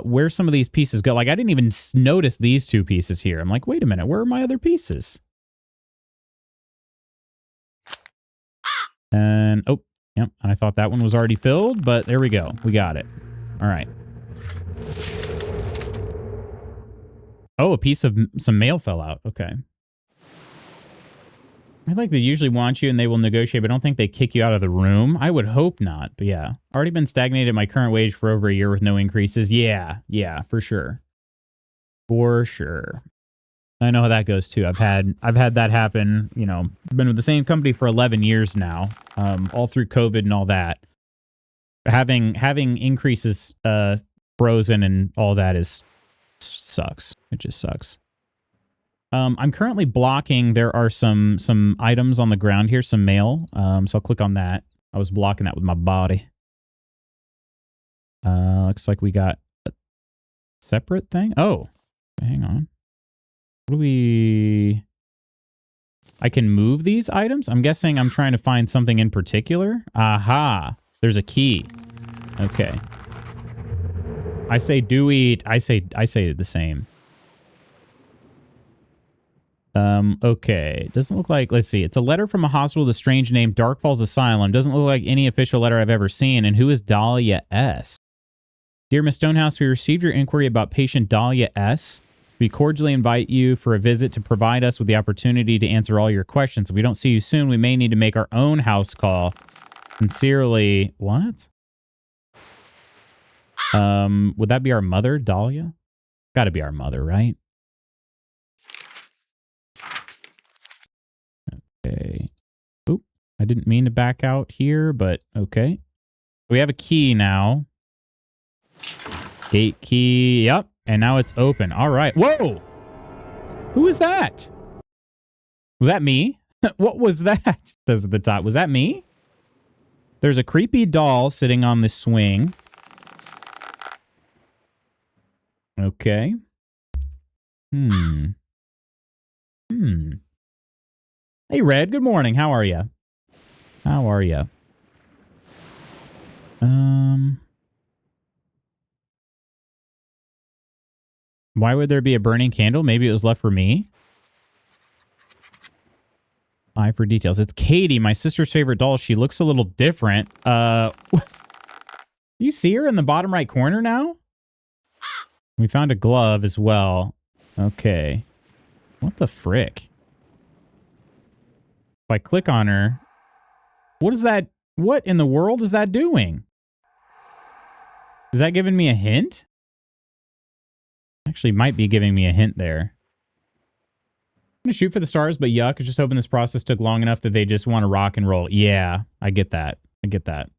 where some of these pieces go. Like, I didn't even notice these 2 pieces here. I'm like, wait a minute, where are my other pieces? And, oh, yep, and I thought that one was already filled, but there we go. We got it. All right. Oh, a piece of some mail fell out. Okay. I like they usually want you and they will negotiate, but I don't think they kick you out of the room. I would hope not, but yeah. Already been stagnated at my current wage for over a year with no increases. Yeah, for sure. For sure. I know how that goes too. I've had that happen, you know, been with the same company for 11 years now, all through COVID and all that. Having increases frozen and all that sucks. It just sucks. I'm currently blocking. There are some items on the ground here, some mail. So I'll click on that. I was blocking that with my body. Looks like we got a separate thing. Oh, hang on. What do we... I can move these items? I'm guessing I'm trying to find something in particular. Aha. There's a key. Okay. I say do eat. I say the same. Okay. Doesn't look like... Let's see. It's a letter from a hospital with a strange name, Dark Falls Asylum. Doesn't look like any official letter I've ever seen. And who is Dahlia S? Dear Miss Stonehouse, we received your inquiry about patient Dahlia S. We cordially invite you for a visit to provide us with the opportunity to answer all your questions. If we don't see you soon, we may need to make our own house call. Sincerely, what? Would that be our mother, Dahlia? Gotta be our mother, right? Okay. Oop. I didn't mean to back out here, but okay. We have a key now. Gate key. Yep. And now it's open. All right. Whoa! Who is that? Was that me? What was that? Says at the top. Was that me? There's a creepy doll sitting on this swing. Okay. Hey, Red. Good morning. How are you? How are you? Why would there be a burning candle? Maybe it was left for me. Eye for details. It's Katie, my sister's favorite doll. She looks a little different. Do you see her in the bottom right corner now? We found a glove as well. Okay. What the frick? If I click on her, what is that? What in the world is that doing? Is that giving me a hint? Actually, might be giving me a hint there. I'm gonna shoot for the stars, but yuck. I just hoping this process took long enough that they just want to rock and roll. Yeah, I get that. I get that.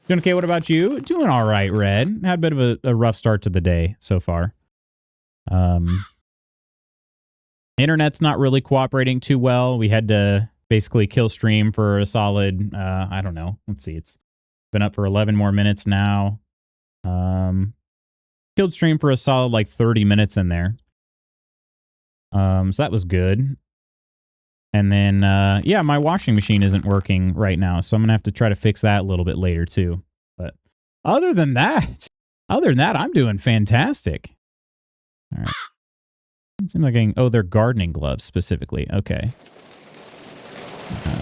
Doing okay, what about you? Doing all right, Red. Had a bit of a rough start to the day so far. Internet's not really cooperating too well. We had to basically kill stream for a solid, I don't know. Let's see. It's been up for 11 more minutes now. Killed stream for a solid like 30 minutes in there. So that was good. And then, yeah, my washing machine isn't working right now. So I'm going to have to try to fix that a little bit later too. But other than that, I'm doing fantastic. All right. It seems like oh, they're gardening gloves specifically. Okay.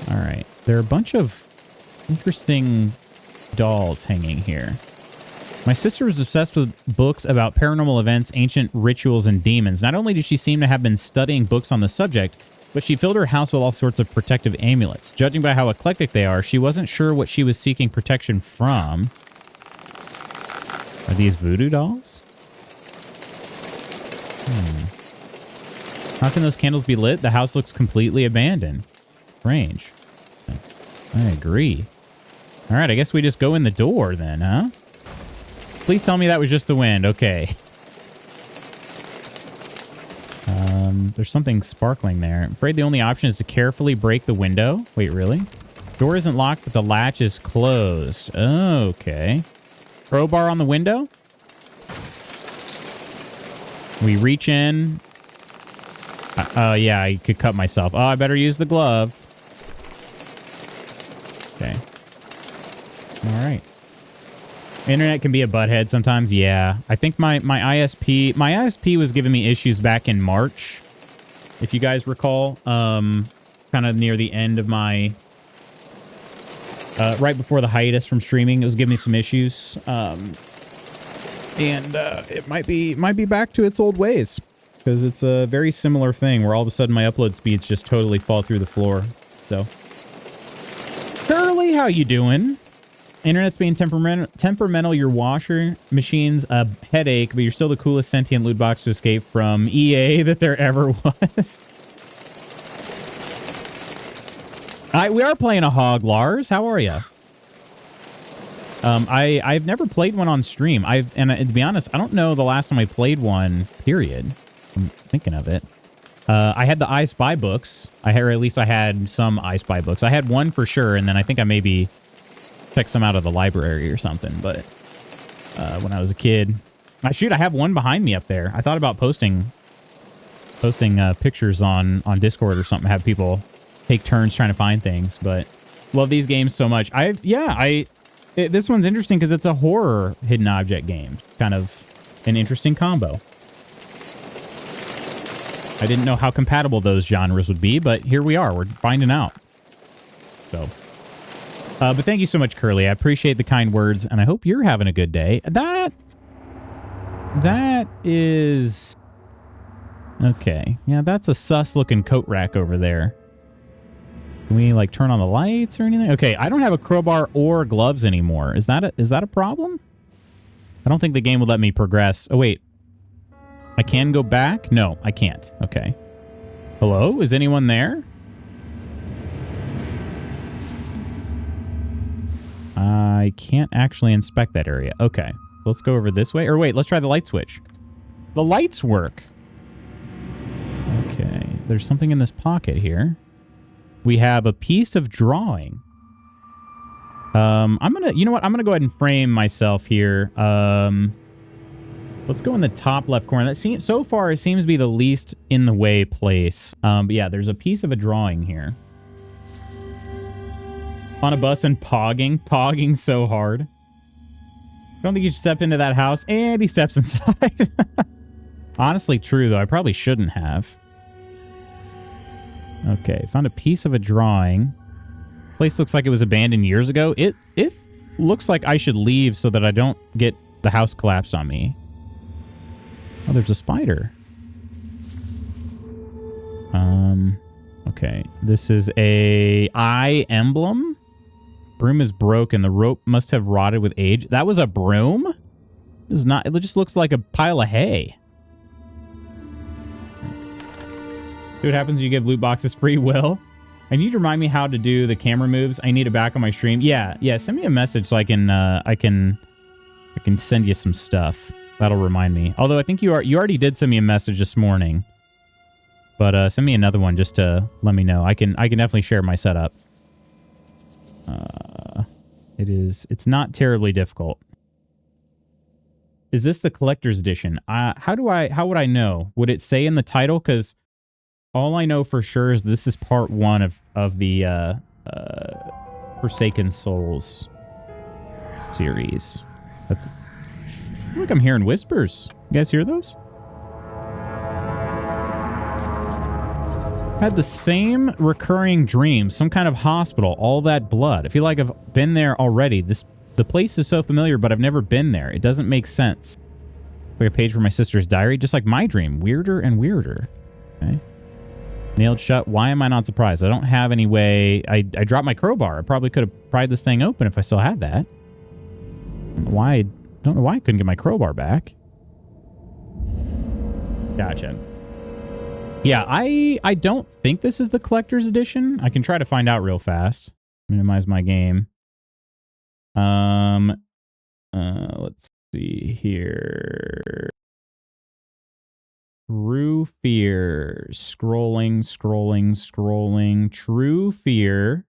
All right. There are a bunch of interesting dolls hanging here. My sister was obsessed with books about paranormal events, ancient rituals, and demons. Not only did she seem to have been studying books on the subject, but she filled her house with all sorts of protective amulets. Judging by how eclectic they are, she wasn't sure what she was seeking protection from. Are these voodoo dolls? How can those candles be lit? The house looks completely abandoned. Strange. I agree. All right, I guess we just go in the door then, huh? Please tell me that was just the wind. Okay. There's something sparkling there. I'm afraid the only option is to carefully break the window. Wait, really? Door isn't locked, but the latch is closed. Okay. Crowbar on the window. We reach in. Yeah, I could cut myself. Oh, I better use the glove. Okay. All right. Internet can be a butthead sometimes. Yeah. I think my ISP was giving me issues back in March. If you guys recall, kind of near the end of my, right before the hiatus from streaming, it was giving me some issues. And it might be back to its old ways, because it's a very similar thing where all of a sudden my upload speeds just totally fall through the floor. So, Curly, how you doing? Internet's being temperamental. Your washer machine's a headache, but you're still the coolest sentient loot box to escape from EA that there ever was. We are playing a hog, Lars. How are you? I've never played one on stream. To be honest, I don't know the last time I played one, period. I'm thinking of it. I had the I Spy books. Or at least I had some I Spy books. I had one for sure, and then I think I maybe checked some out of the library or something. But when I was a kid, I have one behind me up there. I thought about posting pictures on Discord or something, have people take turns trying to find things. But love these games so much. This one's interesting because it's a horror hidden object game. Kind of an interesting combo. I didn't know how compatible those genres would be, but here we are. We're finding out. So, but thank you so much, Curly. I appreciate the kind words, and I hope you're having a good day. That is... Okay. Yeah, that's a sus-looking coat rack over there. Can we, like, turn on the lights or anything? Okay, I don't have a crowbar or gloves anymore. Is that a problem? I don't think the game would let me progress. Oh, wait. I can go back? No, I can't. Okay. Hello? Is anyone there? I can't actually inspect that area. Okay. Let's go over this way. Or wait, let's try the light switch. The lights work. Okay. There's something in this pocket here. We have a piece of drawing. You know what? I'm gonna go ahead and frame myself here. Let's go in the top left corner. So far, it seems to be the least in the way place. But yeah, there's a piece of a drawing here. On a bus and pogging so hard. I don't think you should step into that house. And he steps inside. Honestly, true, though. I probably shouldn't have. Okay, found a piece of a drawing. Place looks like it was abandoned years ago. It looks like I should leave so that I don't get the house collapsed on me. Oh, there's a spider. Okay. This is a eye emblem. Broom is broken. The rope must have rotted with age. That was a broom? This is not. It just looks like a pile of hay. See what happens when you give loot boxes free will. I need to remind me how to do the camera moves. I need it back on my stream. Yeah. Send me a message so I can send you some stuff. That'll remind me. Although I think you already did send me a message this morning. But send me another one just to let me know. I can definitely share my setup. It's not terribly difficult. Is this the collector's edition? How would I know? Would it say in the title? Because all I know for sure is this is part 1 of the Forsaken Souls series. That's... I think I'm hearing whispers. You guys hear those? Had the same recurring dream. Some kind of hospital. All that blood. I feel like I've been there already. The place is so familiar, but I've never been there. It doesn't make sense. Like a page from my sister's diary. Just like my dream. Weirder and weirder. Okay. Nailed shut. Why am I not surprised? I don't have any way. I dropped my crowbar. I probably could have pried this thing open if I still had that. Why? Don't know why I couldn't get my crowbar back. Gotcha. Yeah, I don't think this is the collector's edition. I can try to find out real fast. Minimize my game. Let's see here. True Fear. Scrolling. True Fear.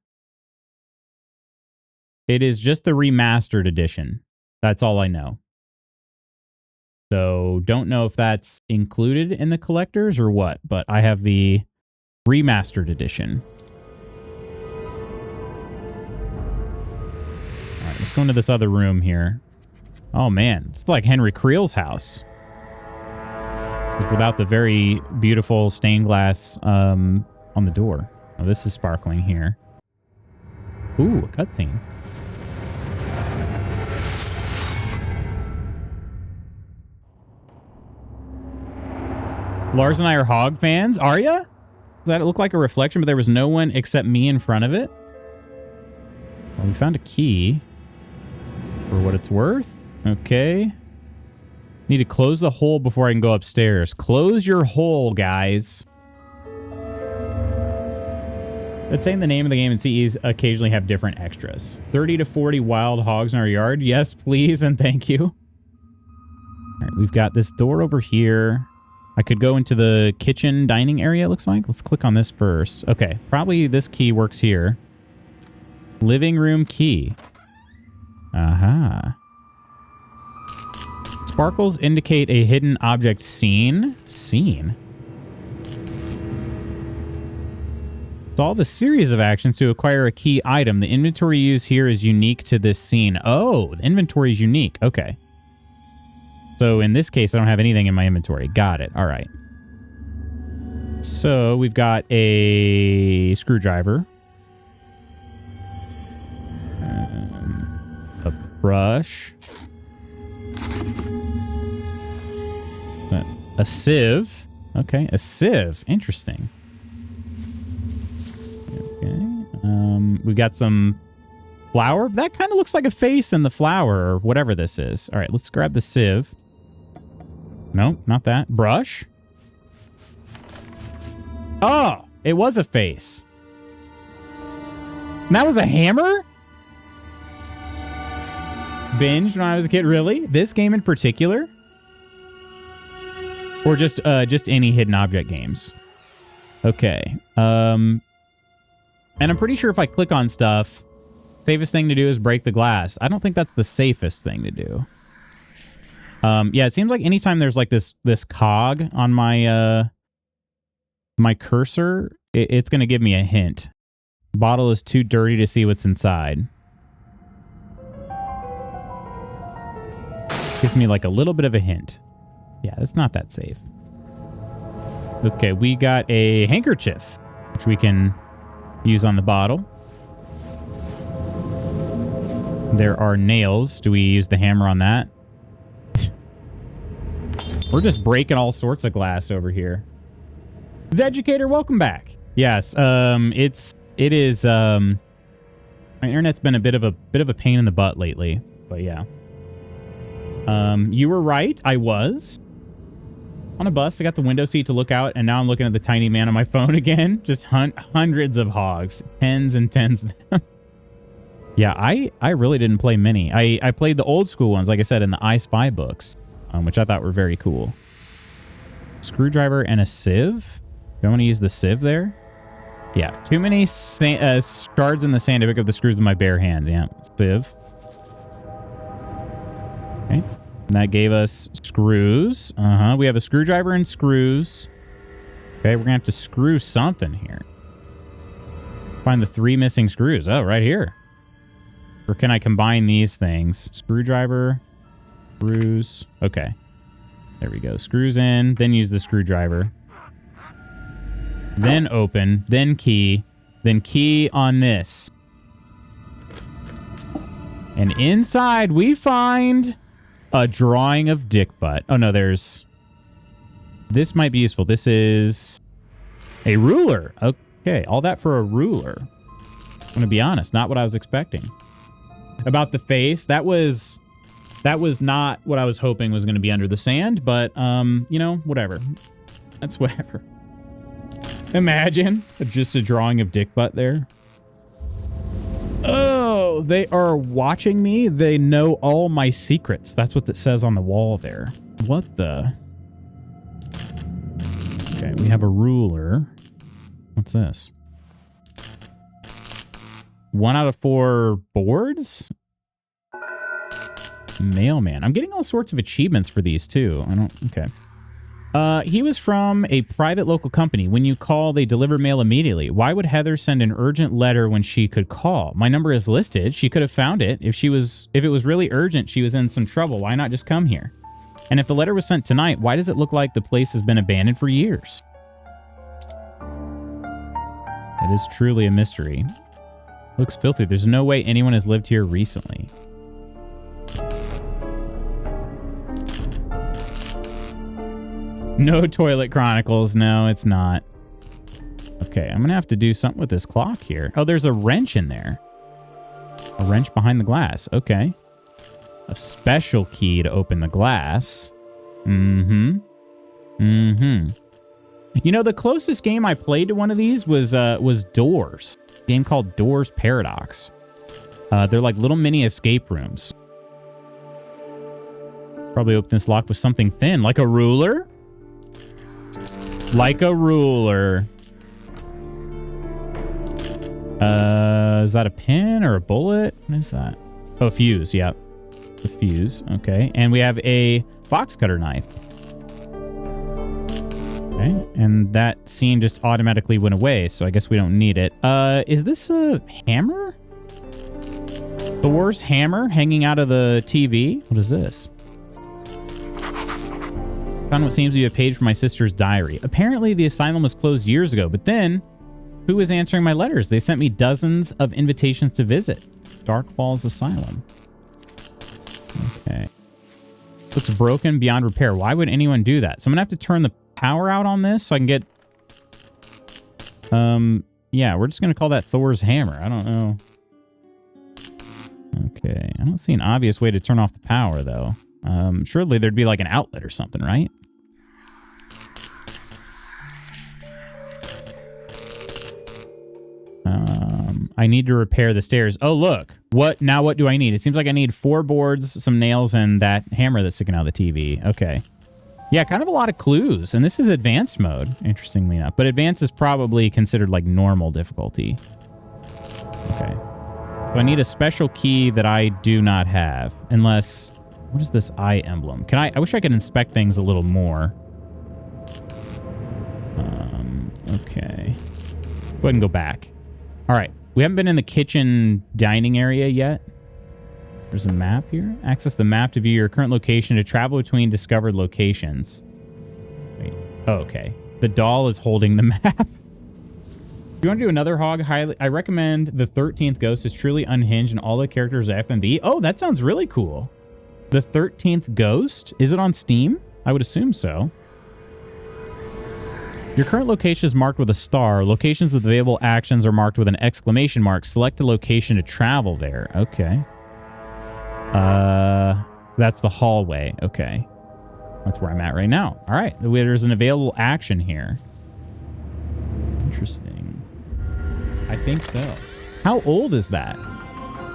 It is just the remastered edition. That's all I know. So don't know if that's included in the collectors or what, but I have the remastered edition. All right, let's go into this other room here. Oh man, it's like Henry Creel's house. Without the very beautiful stained glass on the door. Oh, this is sparkling here. Ooh, a cutscene. Lars and I are Hog fans. Are ya? Does that look like a reflection, but there was no one except me in front of it? Well, we found a key. For what it's worth. Okay. Need to close the hole before I can go upstairs. Close your hole, guys. Let's say the name of the game and CEs occasionally have different extras. 30 to 40 wild hogs in our yard. Yes, please, and thank you. All right, we've got this door over here. I could go into the kitchen dining area, it looks like. Let's click on this first. Okay, probably this key works here. Living room key. Aha. Sparkles indicate a hidden object seen. Solve a series of actions to acquire a key item. The inventory used here is unique to this scene. Oh, the inventory is unique. Okay. So in this case, I don't have anything in my inventory. Got it. All right. So we've got a screwdriver. A brush. A sieve. Okay, a sieve. Interesting. Okay. We got some flour. That kind of looks like a face in the flour or whatever this is. All right, let's grab the sieve. No, not that. Brush. Oh, it was a face. And that was a hammer? Binged when I was a kid. Really? This game in particular? Or just any hidden object games? Okay. And I'm pretty sure if I click on stuff, safest thing to do is break the glass. I don't think that's the safest thing to do. Yeah, it seems like anytime there's like this cog on my my cursor, it's going to give me a hint. Bottle is too dirty to see what's inside. Gives me like a little bit of a hint. Yeah, it's not that safe. Okay, we got a handkerchief, which we can use on the bottle. There are nails. Do we use the hammer on that? We're just breaking all sorts of glass over here. Zeducator, welcome back. Yes, it is my internet's been a bit of a pain in the butt lately, but yeah. You were right. I was on a bus. I got the window seat to look out, and now I'm looking at the tiny man on my phone again. Just hundreds of hogs, tens and tens of them. Yeah, I really didn't play many. I played the old school ones, like I said, in the I Spy books, which I thought were very cool. Screwdriver and a sieve. Do I want to use the sieve there? Yeah, too many shards in the sand to pick up the screws with my bare hands. Yeah, sieve. Okay. And that gave us screws. We have a screwdriver and screws. Okay, we're gonna have to screw something here. Find the 3 missing screws. Oh, right here. Or can I combine these things? Screwdriver, screws. Okay. There we go. Screws in, then use the screwdriver. Then open, then key on this. And inside we find a drawing of dick butt. Oh no, there's... This might be useful. This is a ruler. Okay, all that for a ruler. I'm gonna be honest, not what I was expecting. About the face, that was not what I was hoping was gonna be under the sand, but you know, whatever. That's whatever. Imagine just a drawing of dick butt there. Oh, they are watching me. They know all my secrets. That's what it says on the wall there. What the? Okay, we have a ruler. What's this? 1 out of 4 boards? Mailman. I'm getting all sorts of achievements for these too. I don't... Okay. He was from a private local company. When you call, they deliver mail immediately. Why would Heather send an urgent letter when she could call? My number is listed. She could have found it. If it was really urgent, she was in some trouble. Why not just come here? And if the letter was sent tonight, why does it look like the place has been abandoned for years? It is truly a mystery. Looks filthy. There's no way anyone has lived here recently. No Toilet Chronicles. No, it's not. Okay, I'm going to have to do something with this clock here. Oh, there's a wrench in there. A wrench behind the glass. Okay. A special key to open the glass. Mm-hmm. Mm-hmm. You know, the closest game I played to one of these was Doors. A game called Doors Paradox. They're like little mini escape rooms. Probably open this lock with something thin, like a ruler? Like a ruler. Is that a pin or a bullet? What is that? Oh, a fuse. Yep. The fuse. Okay. And we have a box cutter knife. Okay. And that scene just automatically went away, so I guess we don't need it. Is this a hammer? Thor's hammer hanging out of the TV? What is this? Found what seems to be a page from my sister's diary. Apparently, the asylum was closed years ago, but then, who was answering my letters? They sent me dozens of invitations to visit. Dark Falls Asylum. Okay. Looks broken beyond repair. Why would anyone do that? So I'm going to have to turn the power out on this so I can get... Yeah, we're just going to call that Thor's hammer. I don't know. Okay. I don't see an obvious way to turn off the power, though. Surely there'd be like an outlet or something, right? I need to repair the stairs. Oh, look. What do I need? It seems like I need 4 boards, some nails, and that hammer that's sticking out of the TV. Okay. Yeah, kind of a lot of clues. And this is advanced mode, interestingly enough. But advanced is probably considered like normal difficulty. Okay. So I need a special key that I do not have. Unless... What is this eye emblem? I wish I could inspect things a little more. Okay. Go ahead and go back. All right. We haven't been in the kitchen dining area yet. There's a map here. Access the map to view your current location to travel between discovered locations. Wait. Oh, okay. The doll is holding the map. If you want to do another hog, I recommend The 13th Ghost. Is truly unhinged and all the characters are FMV. Oh, that sounds really cool. The 13th Ghost? Is it on Steam? I would assume so. Your current location is marked with a star. Locations with available actions are marked with an exclamation mark. Select a location to travel there. Okay. That's the hallway. Okay. That's where I'm at right now. All right. There's an available action here. Interesting. I think so. How old is that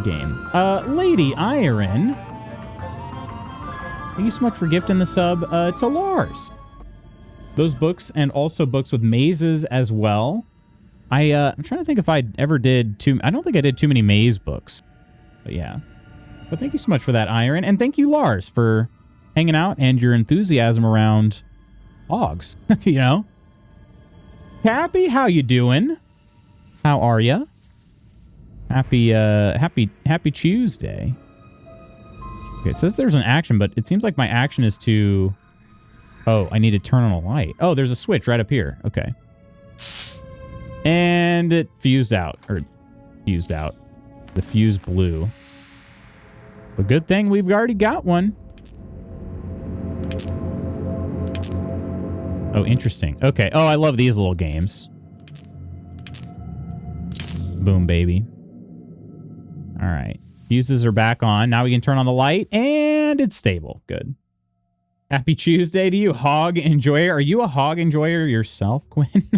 game? Lady Iron. Thank you so much for gifting the sub to Lars. Those books and also books with mazes as well. I'm trying to think if I ever did I don't think I did too many maze books. But yeah. But thank you so much for that, Iron. And thank you, Lars, for hanging out and your enthusiasm around hogs. You know? Happy, how you doing? How are ya? Happy Tuesday. Okay, it says there's an action, but it seems like my action is to... Oh, I need to turn on a light. Oh, there's a switch right up here. Okay. And it fused out. Or fused out. The fuse blew. But good thing we've already got one. Oh, interesting. Okay. Oh, I love these little games. Boom, baby. All right. Fuses are back on. Now we can turn on the light, and it's stable. Good. Happy Tuesday to you, hog enjoyer. Are you a hog enjoyer yourself, Quinn?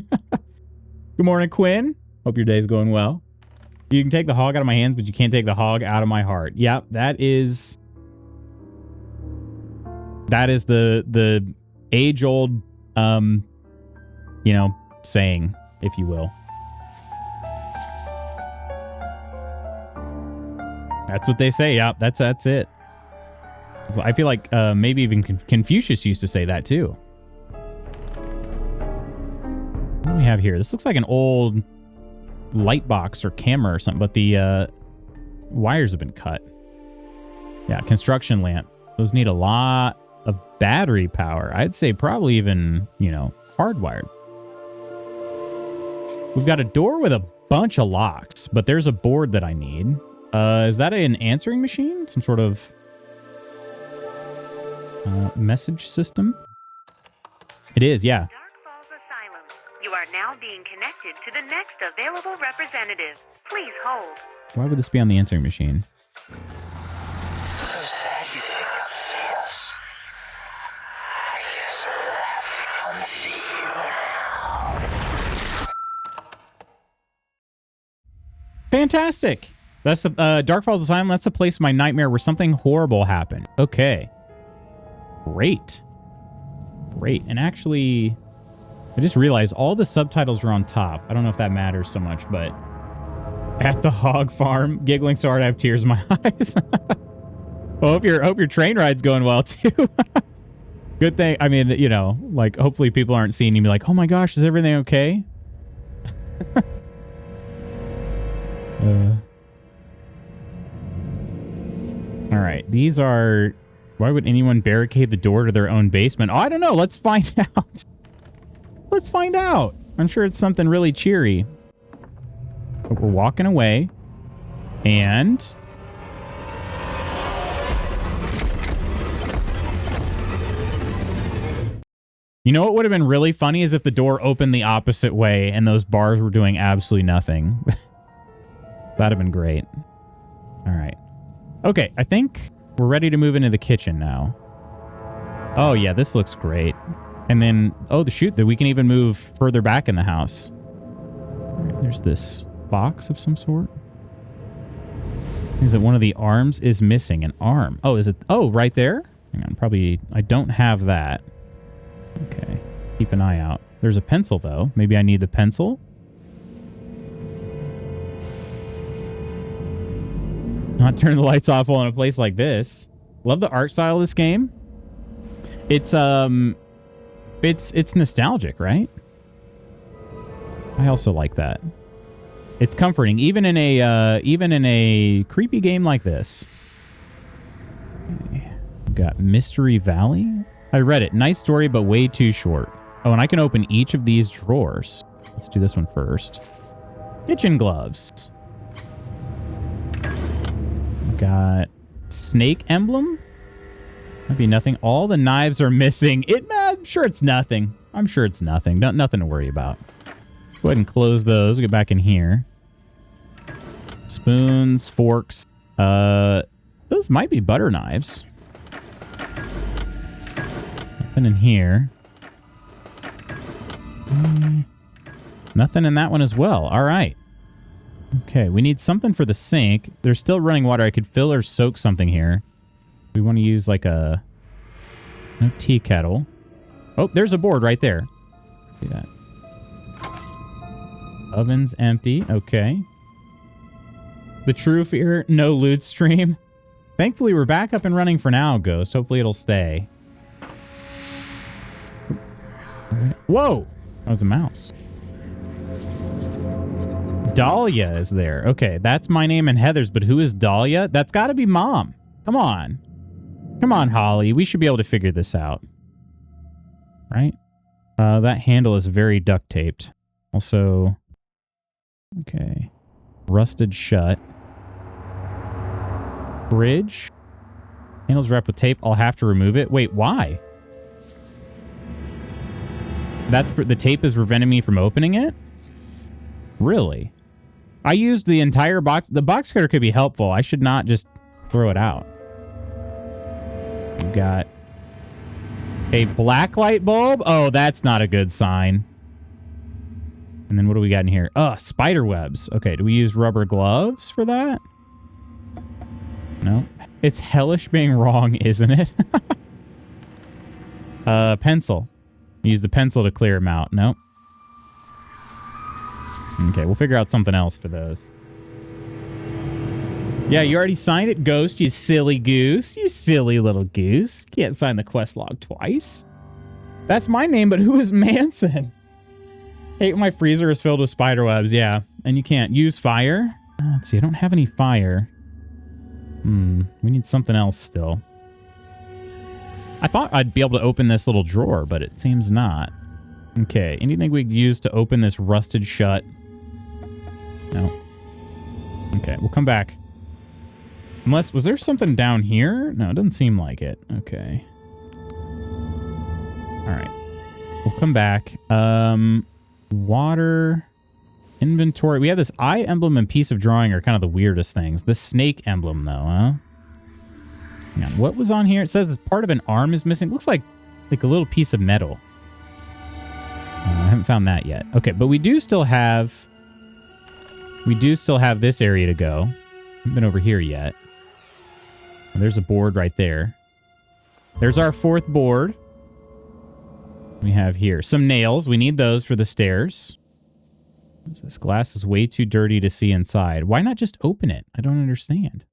Good morning, Quinn. Hope your day's going well. You can take the hog out of my hands, but you can't take the hog out of my heart. Yep, that is the age-old you know, saying, if you will. That's what they say. Yep, that's it. I feel like maybe even Confucius used to say that too. What do we have here? This looks like an old light box or camera or something, but the wires have been cut. Yeah, construction lamp. Those need a lot of battery power. I'd say probably even, you know, hardwired. We've got a door with a bunch of locks, but there's a board that I need. Is that an answering machine? Some sort of message system? It is, yeah. Dark Falls Asylum. You are now being connected to the next available representative. Please hold. Why would this be on the answering machine? So sad you didn't come see us. I guess we'll have to come see you now. Fantastic. That's the Dark Falls Asylum. That's the place of my nightmare where something horrible happened. Okay. Great. Great. And actually, I just realized all the subtitles are on top. I don't know if that matters so much, but at the hog farm, giggling so hard I have tears in my eyes. Well, hope your train ride's going well too. Good thing. I mean, you know, like hopefully people aren't seeing you and be like, oh my gosh, is everything okay? All right. These are... Why would anyone barricade the door to their own basement? Oh, I don't know. Let's find out. Let's find out. I'm sure it's something really cheery. But we're walking away. And... You know what would have been really funny is if the door opened the opposite way and those bars were doing absolutely nothing. That'd have been great. All right. Okay, I think we're ready to move into the kitchen now. Oh, yeah, this looks great. And then, oh, shoot, that we can even move further back in the house. All right, there's this box of some sort. Is it one of the arms is missing? An arm. Oh, is it? Oh, right there? Hang on, probably, I don't have that. Okay, keep an eye out. There's a pencil, though. Maybe I need the pencil. Not turn the lights off while in a place like this. Love the art style of this game. It's nostalgic, right? I also like that. It's comforting, even in a creepy game like this. Okay. We've got Mystery Valley. I read it. Nice story, but way too short. Oh, and I can open each of these drawers. Let's do this one first. Kitchen gloves. Got snake emblem. Might be nothing. All the knives are missing. I'm sure it's nothing. I'm sure it's nothing. Nothing to worry about. Go ahead and close those. We'll get back in here. Spoons, forks. Those might be butter knives. Nothing in here. Nothing in that one as well. All right. Okay, we need something for the sink. There's still running water. I could fill or soak something here. We want to use like a tea kettle. Oh, there's a board right there. See that? Oven's empty. Okay. The true fear, no loot stream. Thankfully, we're back up and running for now, Ghost. Hopefully it'll stay. Whoa! That was a mouse. Dahlia is there. Okay, that's my name and Heather's, but who is Dahlia? That's got to be Mom. Come on. Come on, Holly. We should be able to figure this out. Right? That handle is very duct taped. Also, okay. Rusted shut. Bridge. Handle's wrapped with tape. I'll have to remove it. Wait, why? The tape is preventing me from opening it? Really? I used the entire box. The box cutter could be helpful. I should not just throw it out. We've got a black light bulb. Oh, that's not a good sign. And then what do we got in here? Spider webs. Okay, do we use rubber gloves for that? No. It's hellish being wrong, isn't it? Pencil. Use the pencil to clear them out. Nope. Okay, we'll figure out something else for those. Yeah, you already signed it, Ghost, you silly goose. You silly little goose. Can't sign the quest log twice. That's my name, but who is Manson? Hate when my freezer is filled with spider webs, yeah. And you can't use fire? Let's see, I don't have any fire. We need something else still. I thought I'd be able to open this little drawer, but it seems not. Okay, anything we could use to open this rusted shut? No. Okay, we'll come back. Unless, was there something down here? No, it doesn't seem like it. Okay. All right. We'll come back. Water, inventory. We have this eye emblem and piece of drawing are kind of the weirdest things. The snake emblem, though, huh? Yeah, what was on here? It says that part of an arm is missing. It looks like a little piece of metal. I haven't found that yet. Okay, but we do still have this area to go. Haven't been over here yet. There's a board right there. There's our fourth board. We have here some nails. We need those for the stairs. This glass is way too dirty to see inside. Why not just open it? I don't understand.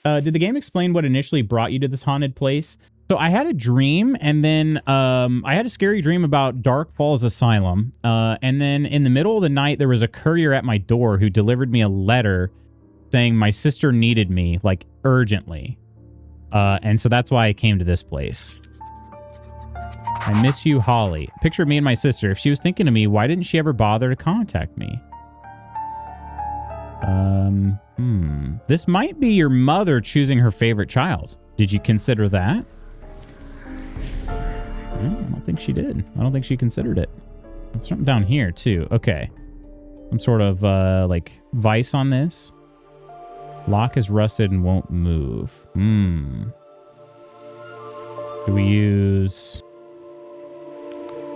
Did the game explain what initially brought you to this haunted place? So I had a dream, and then I had a scary dream about Dark Falls Asylum. And then in the middle of the night, there was a courier at my door who delivered me a letter saying my sister needed me, like, urgently. And so that's why I came to this place. I miss you, Holly. Picture me and my sister. If she was thinking of me, why didn't she ever bother to contact me? This might be your mother choosing her favorite child. Did you consider that? I don't think she did. I don't think she considered it. There's something down here, too. Okay. Some sort of, like, vice on this. Lock is rusted and won't move. Do we use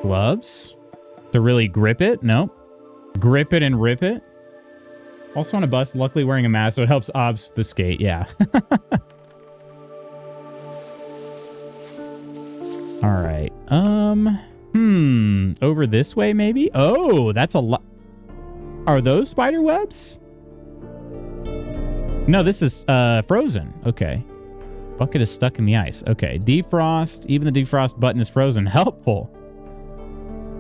gloves to really grip it? Nope. Grip it and rip it. Also on a bus, luckily wearing a mask, so it helps obfuscate. Yeah. All right. Over this way, maybe? Oh, that's a lot. Are those spider webs? No, this is frozen. Okay. Bucket is stuck in the ice. Okay. Defrost. Even the defrost button is frozen. Helpful.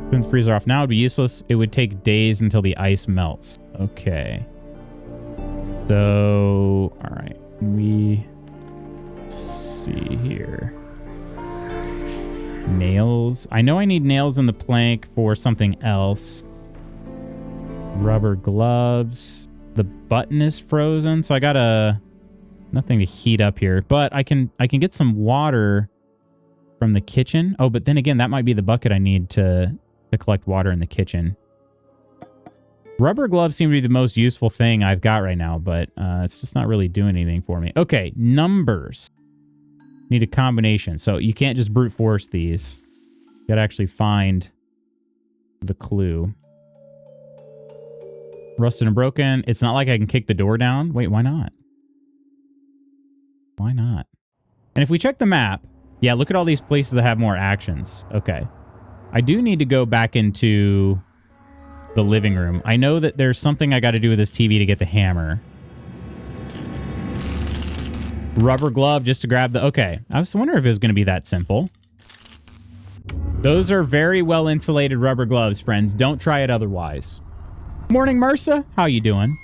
Turn the freezer off now. It would be useless. It would take days until the ice melts. Okay. So, all right. We see here. Nails. I know I need nails in the plank for something else. Rubber gloves. The button is frozen, so I got nothing to heat up here. But I can get some water from the kitchen. Oh, but then again, that might be the bucket I need to collect water in the kitchen. Rubber gloves seem to be the most useful thing I've got right now, but it's just not really doing anything for me. Okay, numbers. Need a combination, so you can't just brute force these. You gotta actually find the clue. Rusted and broken. It's not like I can kick the door down. Wait, why not? Why not? And if we check the map, yeah, look at all these places that have more actions. Okay. I do need to go back into the living room. I know that there's something I got to do with this TV to get the hammer. Rubber glove just to grab the... Okay. I was wondering if it was going to be that simple. Those are very well insulated rubber gloves, friends. Don't try it otherwise. Morning, Mersa. How you doing?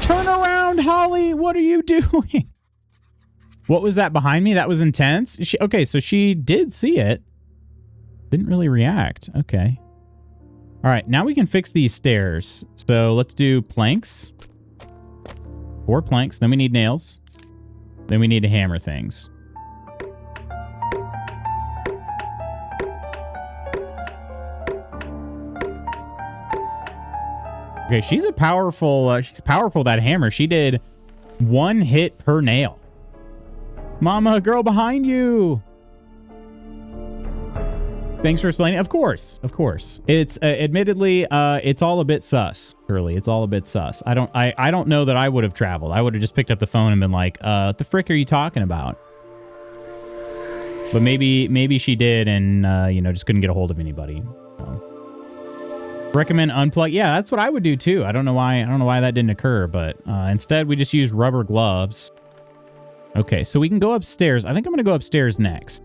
Turn around, Holly. What are you doing? What was that behind me? That was intense. Okay, so she did see it. Didn't really react. Okay. All right, now we can fix these stairs. So let's do planks. 4 planks. Then we need nails. Then we need to hammer things. Okay, she's powerful, that hammer. She did 1 hit per nail. Mama, girl behind you. Thanks for explaining. Of course. It's admittedly, it's all a bit sus, Curly. It's all a bit sus. I don't know that I would have traveled. I would have just picked up the phone and been like, what the frick are you talking about? But maybe she did and, you know, just couldn't get a hold of anybody. So. Recommend unplug. Yeah, that's what I would do too. I don't know why that didn't occur, but instead we just used rubber gloves. Okay, so we can go upstairs. I think I'm going to go upstairs next.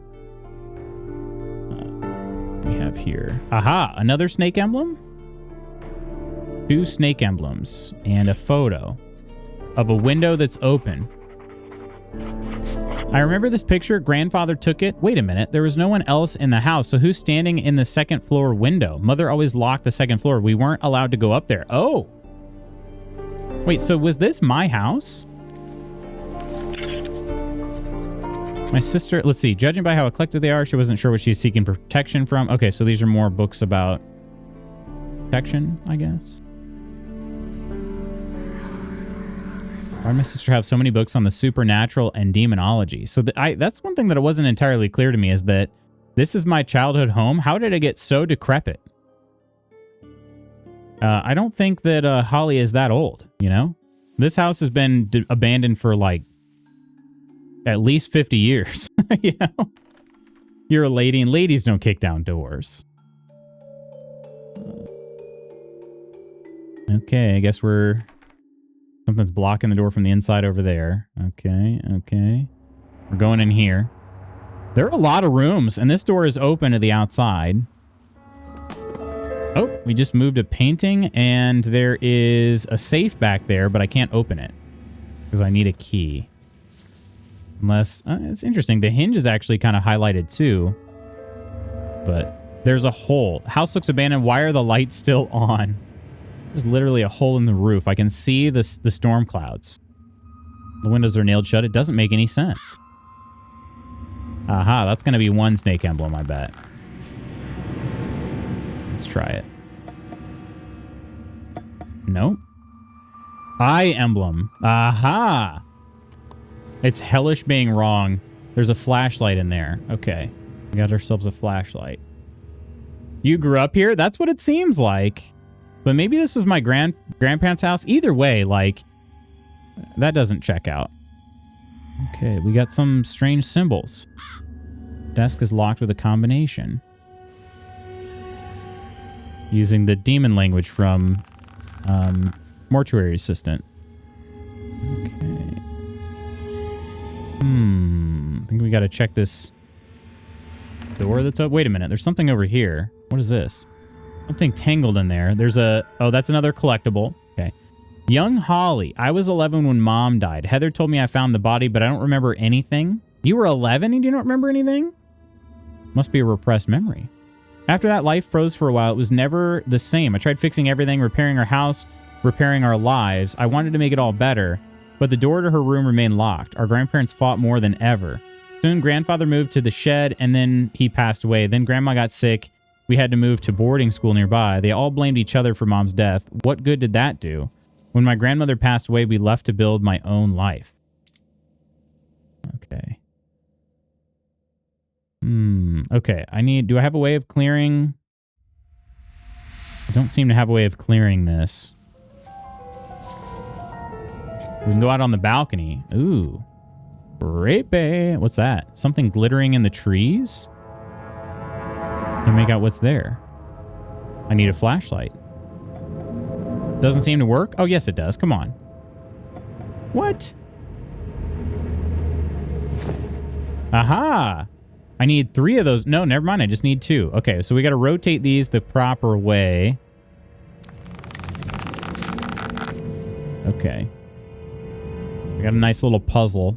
We have here. Aha, another snake emblem? 2 snake emblems and a photo of a window that's open. I remember this picture. Grandfather took it. Wait a minute. There was no one else in the house. So who's standing in the second floor window? Mother always locked the second floor. We weren't allowed to go up there. Oh. Wait, so was this my house? My sister, let's see. Judging by how eclectic they are, she wasn't sure what she's seeking protection from. Okay, so these are more books about protection, I guess. Why did my sister have so many books on the supernatural and demonology? So that's one thing that wasn't entirely clear to me, is that this is my childhood home. How did it get so decrepit? I don't think that Holly is that old, you know? This house has been abandoned for like at least 50 years, you know? You're a lady, and ladies don't kick down doors. Okay, I guess something's blocking the door from the inside over there. Okay, okay. We're going in here. There are a lot of rooms, and this door is open to the outside. Oh, we just moved a painting, and there is a safe back there, but I can't open it because I need a key. Unless, it's interesting. The hinge is actually kind of highlighted too. But there's a hole. House looks abandoned. Why are the lights still on? There's literally a hole in the roof. I can see the storm clouds. The windows are nailed shut. It doesn't make any sense. Aha, that's going to be one snake emblem, I bet. Let's try it. Nope. Eye emblem. Aha! It's hellish being wrong. There's a flashlight in there. Okay. We got ourselves a flashlight. You grew up here? That's what it seems like. But maybe this was my grandparents' house. Either way, like, that doesn't check out. Okay, we got some strange symbols. Desk is locked with a combination. Using the demon language from Mortuary Assistant. Okay. I think we got to check this door that's up. Wait a minute. There's something over here. What is this? Something tangled in there. There's a... Oh, that's another collectible. Okay. Young Holly. I was 11 when Mom died. Heather told me I found the body, but I don't remember anything. You were 11 and you don't remember anything? Must be a repressed memory. After that, life froze for a while. It was never the same. I tried fixing everything, repairing our house, repairing our lives. I wanted to make it all better, but the door to her room remained locked. Our grandparents fought more than ever. Soon, Grandfather moved to the shed, and then he passed away. Then Grandma got sick. We had to move to boarding school nearby. They all blamed each other for Mom's death. What good did that do? When my grandmother passed away, we left to build my own life. Okay. Okay, do I have a way of clearing? I don't seem to have a way of clearing this. We can go out on the balcony. Ooh. Creepy. What's that? Something glittering in the trees? Can't make out what's there. I need a flashlight. Doesn't seem to work? Oh, yes, it does. Come on. What? Aha! I need 3 of those. No, never mind. I just need 2. Okay, so we got to rotate these the proper way. Okay. We got a nice little puzzle.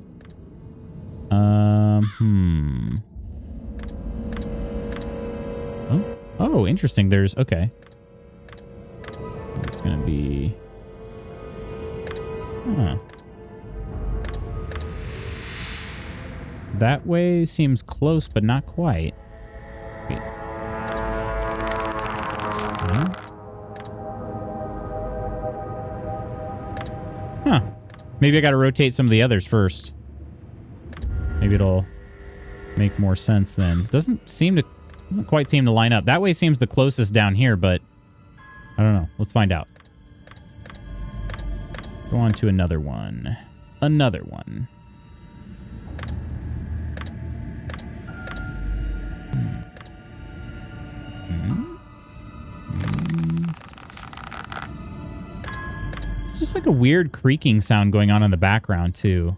Oh, interesting. There's... Okay. It's going to be... Huh. That way seems close, but not quite. Wait. Huh. Maybe I got to rotate some of the others first. Maybe it'll make more sense then. Doesn't quite seem to line up. That way seems the closest down here, but I don't know. Let's find out. Go on to another one. Another one. It's just like a weird creaking sound going on in the background, too.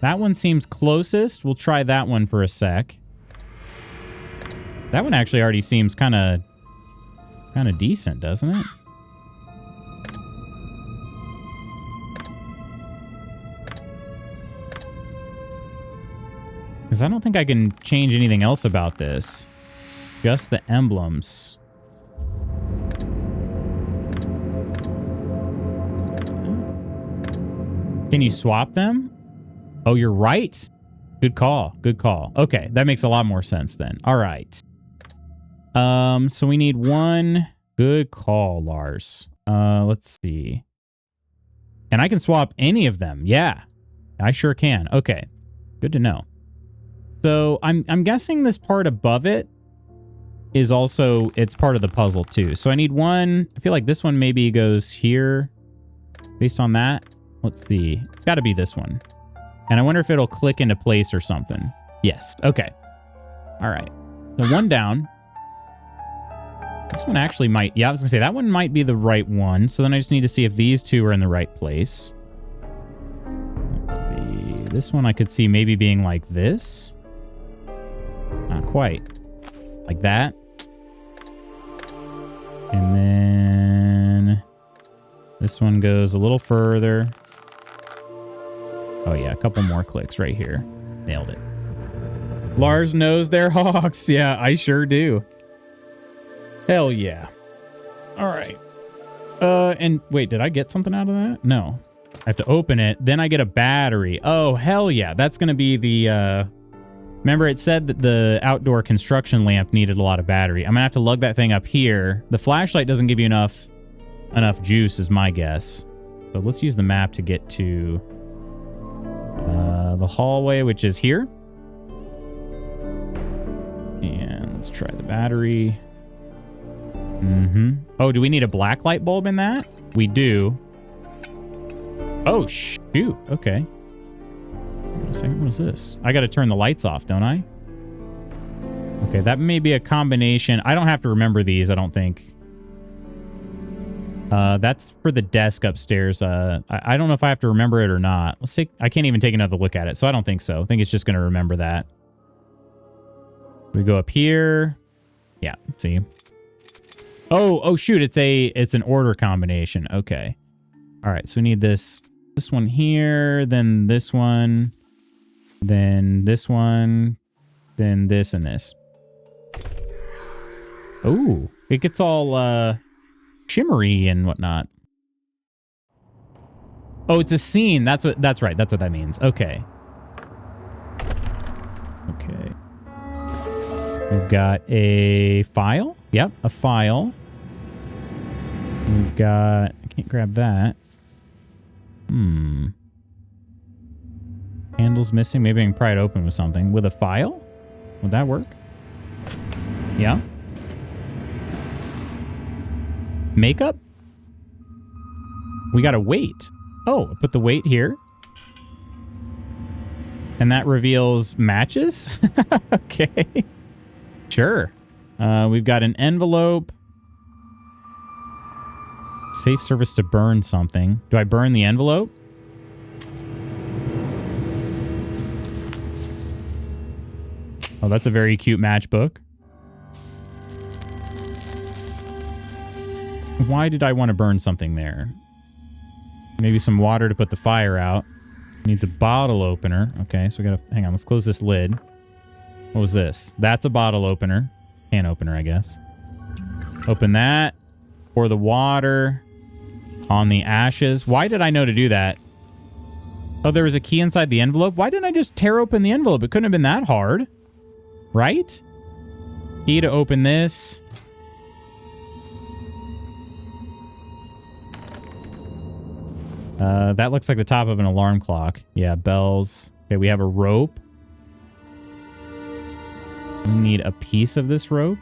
That one seems closest. We'll try that one for a sec. That one actually already seems kind of decent, doesn't it? Because I don't think I can change anything else about this. Just the emblems. Can you swap them? Oh, you're right. Good call. Good call. Okay, that makes a lot more sense then. All right. So we need one. Good call, Lars. Let's see. And I can swap any of them. Yeah, I sure can. Okay, good to know. So I'm guessing this part above it is also, it's part of the puzzle too. So I need one. I feel like this one maybe goes here based on that. Let's see. It's got to be this one. And I wonder if it'll click into place or something. Yes. Okay. All right. So one down. This one actually might... Yeah, I was going to say that one might be the right one. So then I just need to see if these two are in the right place. Let's see. This one I could see maybe being like this. Not quite. Like that. And then... this one goes a little further. Oh, yeah. A couple more clicks right here. Nailed it. Lars knows they're hawks. Yeah, I sure do. Hell yeah. All right. And wait, did I get something out of that? No. I have to open it. Then I get a battery. Oh, hell yeah. That's going to be the... Remember, it said that the outdoor construction lamp needed a lot of battery. I'm going to have to lug that thing up here. The flashlight doesn't give you enough juice, is my guess. So let's use the map to get to the hallway, which is here. And let's try the battery. Oh, do we need a black light bulb in that? We do. Oh, shoot. Okay. Wait a second. What is this? I got to turn the lights off, don't I? Okay, that may be a combination. I don't have to remember these, I don't think. That's for the desk upstairs. I don't know if I have to remember it or not. Let's take... I can't even take another look at it, so I don't think so. I think it's just going to remember that. We go up here. Yeah, see? Oh, shoot. It's an order combination. Okay. All right. So we need this one here, then this one, then this one, then this and this. Oh, it gets all shimmery and whatnot. Oh, it's a scene. That's right. That's what that means. Okay. Okay. We've got a file. Yep, a file. We've got... I can't grab that. Handle's missing. Maybe I can pry it open with something. With a file? Would that work? Yeah. Makeup? We gotta wait. Oh, I put the weight here. And that reveals matches? Okay. Sure. We've got an envelope. Safe service to burn something. Do I burn the envelope? Oh, that's a very cute matchbook. Why did I want to burn something there? Maybe some water to put the fire out. Needs a bottle opener. Okay, so we gotta... Hang on, let's close this lid. What was this? That's a bottle opener. Can opener, I guess. Open that. Pour the water on the ashes. Why did I know to do that? Oh, there was a key inside the envelope? Why didn't I just tear open the envelope? It couldn't have been that hard. Right? Key to open this. That looks like the top of an alarm clock. Yeah, bells. Okay, we have a rope. We need a piece of this rope.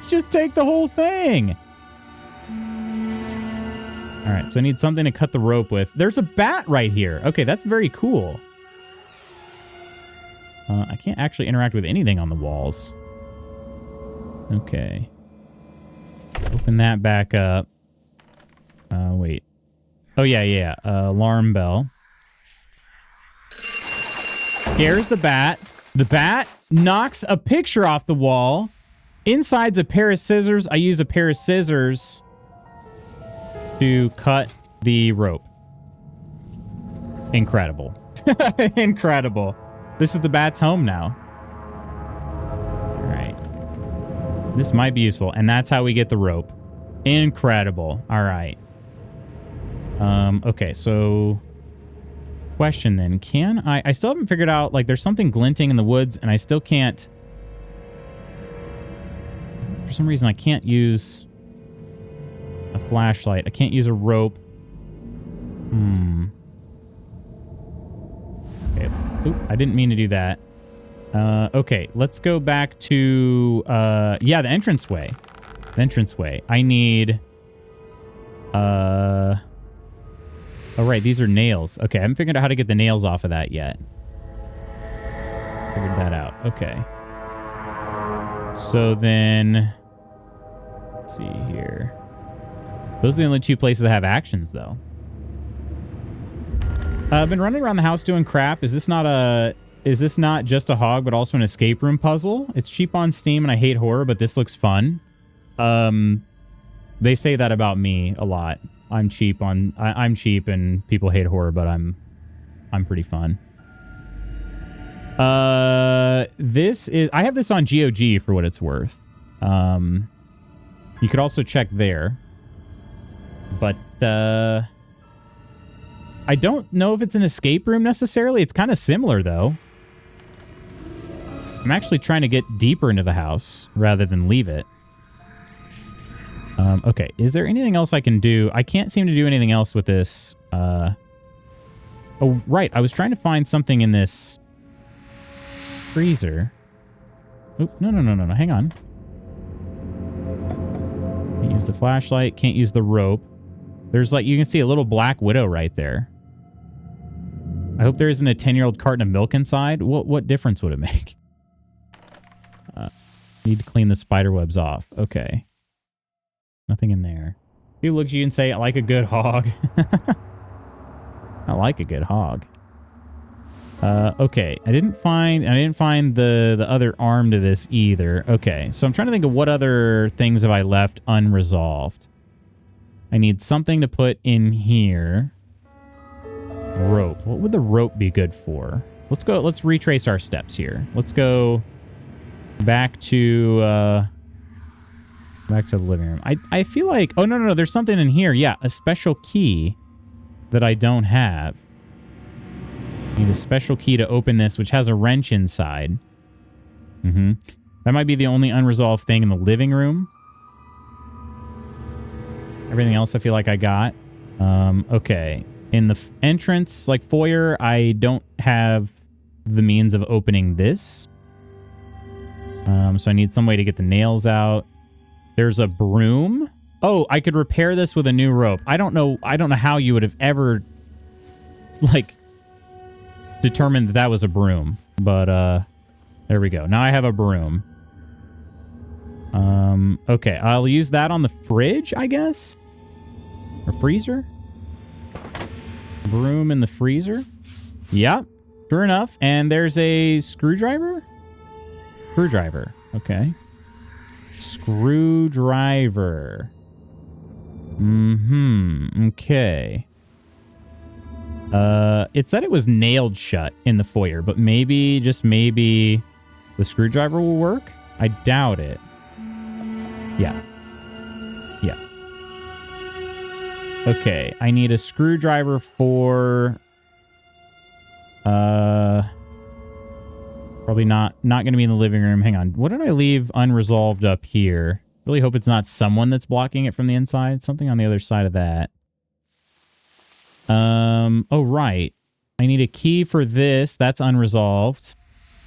Just take the whole thing. All right, so I need something to cut the rope with. There's a bat right here. Okay, that's very cool. I can't actually interact with anything on the walls. Okay. Open that back up. Wait. Oh, yeah. Alarm bell. Scares the bat. The bat knocks a picture off the wall. Inside's a pair of scissors. I use a pair of scissors to cut the rope. Incredible. Incredible. This is the bat's home now. All right. This might be useful. And that's how we get the rope. Incredible. All right. Okay, so question then. Can I still haven't figured out, like, there's something glinting in the woods and I still can't. For some reason, I can't use a flashlight. I can't use a rope. Okay. Oop, I didn't mean to do that. Okay, let's go back to, yeah, the entranceway. The entranceway. I need, oh, right, these are nails. Okay, I haven't figured out how to get the nails off of that yet. Figured that out. Okay. So then, let's see here. Those are the only two places that have actions, though. I've been running around the house doing crap. Is this not just a hog, but also an escape room puzzle? It's cheap on Steam, and I hate horror, but this looks fun. They say that about me a lot. I'm cheap, and people hate horror, but I'm pretty fun. I have this on GOG for what it's worth. You could also check there. But, I don't know if it's an escape room necessarily. It's kind of similar, though. I'm actually trying to get deeper into the house rather than leave it. Okay, is there anything else I can do? I can't seem to do anything else with this. Oh, right. I was trying to find something in this freezer. Oop, no. Hang on. Can't use the flashlight. Can't use the rope. There's, like, you can see a little black widow right there. I hope there isn't a 10-year-old carton of milk inside. What difference would it make? Need to clean the spider webs off. Okay. Nothing in there. People look at you and say, I like a good hog. I like a good hog. Okay. I didn't find the other arm to this either. Okay. So I'm trying to think of what other things have I left unresolved. I need something to put in here. Rope. What would the rope be good for? Let's retrace our steps here. Let's go back to the living room. I feel like, oh no, there's something in here. Yeah, a special key that I don't have. Need a special key to open this, which has a wrench inside. That might be the only unresolved thing in the living room. Everything else I feel like I got. Okay. In the entrance, like foyer, I don't have the means of opening this. So I need some way to get the nails out. There's a broom. Oh, I could repair this with a new rope. I don't know how you would have ever, like, determined that was a broom. But, there we go. Now I have a broom. Okay. I'll use that on the fridge, I guess? Or freezer? Broom in the freezer? Yep. Sure enough. And there's a screwdriver? Screwdriver. Okay. Screwdriver. Okay. It said it was nailed shut in the foyer, but maybe, just maybe, the screwdriver will work? I doubt it. Yeah. Yeah. Okay, I need a screwdriver for... probably not going to be in the living room. Hang on. What did I leave unresolved up here? Really hope it's not someone that's blocking it from the inside. Something on the other side of that. Oh, right. I need a key for this. That's unresolved.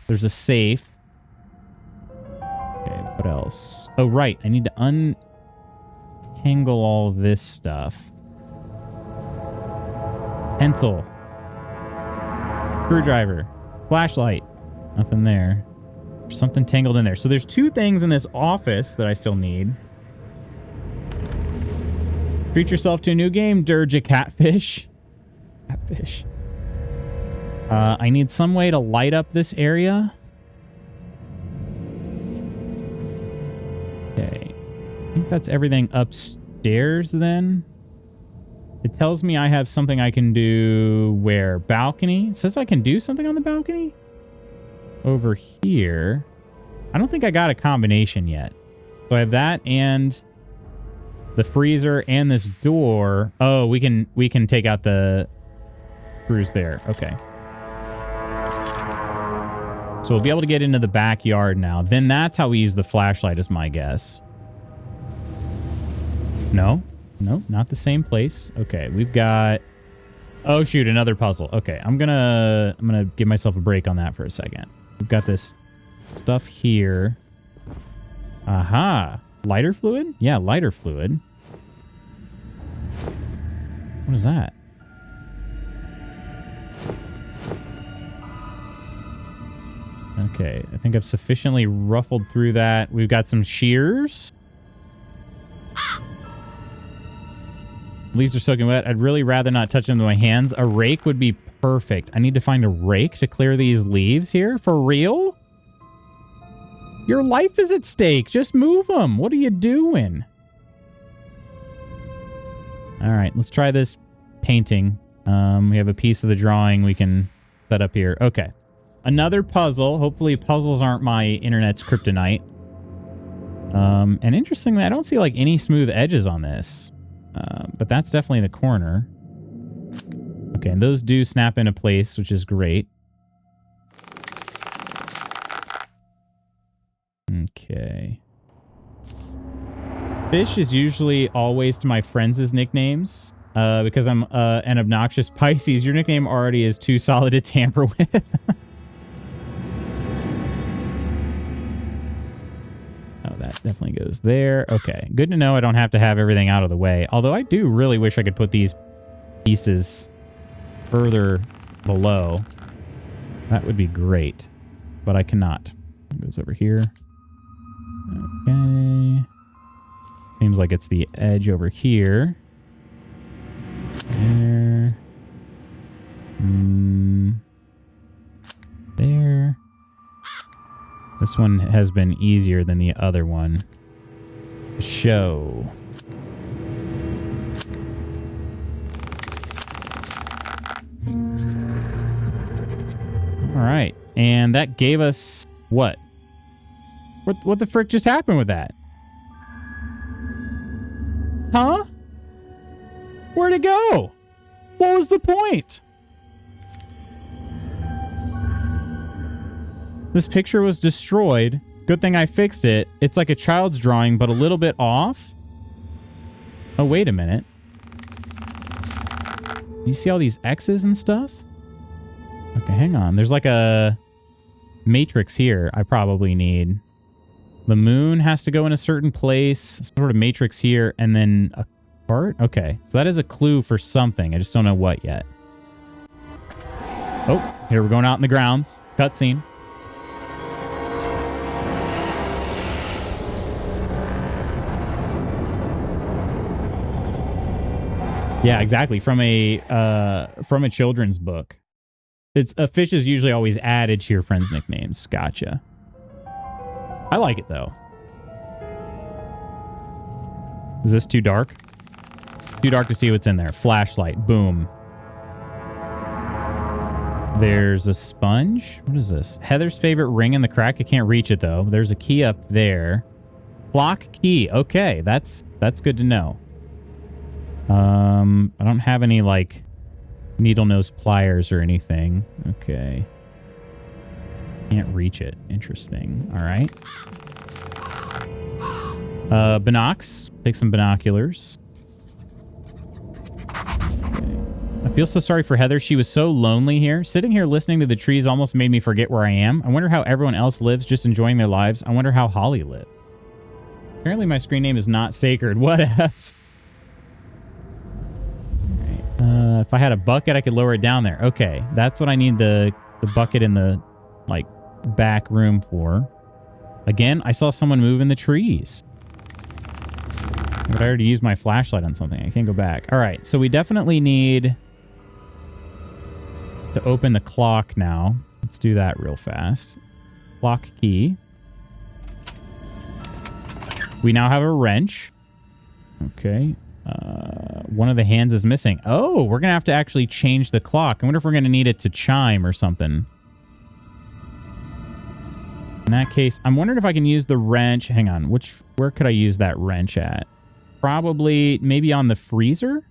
There's a safe. Okay, what else? Oh, right. I need to untangle all this stuff. Pencil. Screwdriver. Flashlight. Nothing there. There's something tangled in there. So there's two things in this office that I still need. Treat yourself to a new game, Durja Catfish. Catfish. I need some way to light up this area. Okay. I think that's everything upstairs then. It tells me I have something I can do where? Balcony? It says I can do something on the balcony? Over here. I don't think I got a combination yet. So I have that and the freezer and this door. Oh, we can take out the screws there. Okay. So we'll be able to get into the backyard now. Then that's how we use the flashlight is my guess. No, not the same place. Okay, we've got... Oh, shoot, another puzzle. Okay, I'm gonna give myself a break on that for a second. We've got this stuff here. Aha. Lighter fluid? Yeah, lighter fluid. What is that? Okay, I think I've sufficiently ruffled through that. We've got some shears. Leaves are soaking wet. I'd really rather not touch them with my hands. A rake would be perfect. I need to find a rake to clear these leaves here. For real? Your life is at stake. Just move them. What are you doing? All right, let's try this painting. We have a piece of the drawing we can set up here. Okay. Another puzzle. Hopefully puzzles aren't my internet's kryptonite. And interestingly, I don't see like any smooth edges on this. But that's definitely the corner. Okay, and those do snap into place, which is great. Okay. Fish is usually always to my friends' nicknames. Because I'm an obnoxious Pisces. Your nickname already is too solid to tamper with. That definitely goes there. Okay, good to know I don't have to have everything out of the way. Although I do really wish I could put these pieces further below. That would be great, but I cannot. It goes over here. Okay. Seems like it's the edge over here. There. There. This one has been easier than the other one. Show. All right. And that gave us what? What the frick just happened with that? Huh? Where'd it go? What was the point? This picture was destroyed. Good thing I fixed it. It's like a child's drawing, but a little bit off. Oh, wait a minute. You see all these X's and stuff? Okay, hang on. There's like a matrix here I probably need. The moon has to go in a certain place. Sort of matrix here, and then a part? Okay, so that is a clue for something. I just don't know what yet. Oh, here we're going out in the grounds. Cutscene. Yeah, exactly. From a children's book. It's a fish is usually always added to your friends' nicknames. Gotcha. I like it though. Is this too dark? Too dark to see what's in there. Flashlight. Boom. There's a sponge. What is this? Heather's favorite ring in the crack. I can't reach it though. There's a key up there. Clock key. Okay, that's good to know. I don't have any like needle nose pliers or anything. Okay. Can't reach it. Interesting. All right. Binocs. Take some binoculars. Okay. I feel so sorry for Heather. She was so lonely here. Sitting here listening to the trees almost made me forget where I am. I wonder how everyone else lives, just enjoying their lives. I wonder how Holly lived. Apparently my screen name is not sacred. What else? If I had a bucket, I could lower it down there. Okay, that's what I need the bucket in the, like, back room for. Again, I saw someone move in the trees. But I already used my flashlight on something. I can't go back. All right, so we definitely need to open the clock now. Let's do that real fast. Clock key. We now have a wrench. Okay. One of the hands is missing. Oh, we're going to have to actually change the clock. I wonder if we're going to need it to chime or something. In that case, I'm wondering if I can use the wrench. Hang on. Where could I use that wrench at? Probably maybe on the freezer?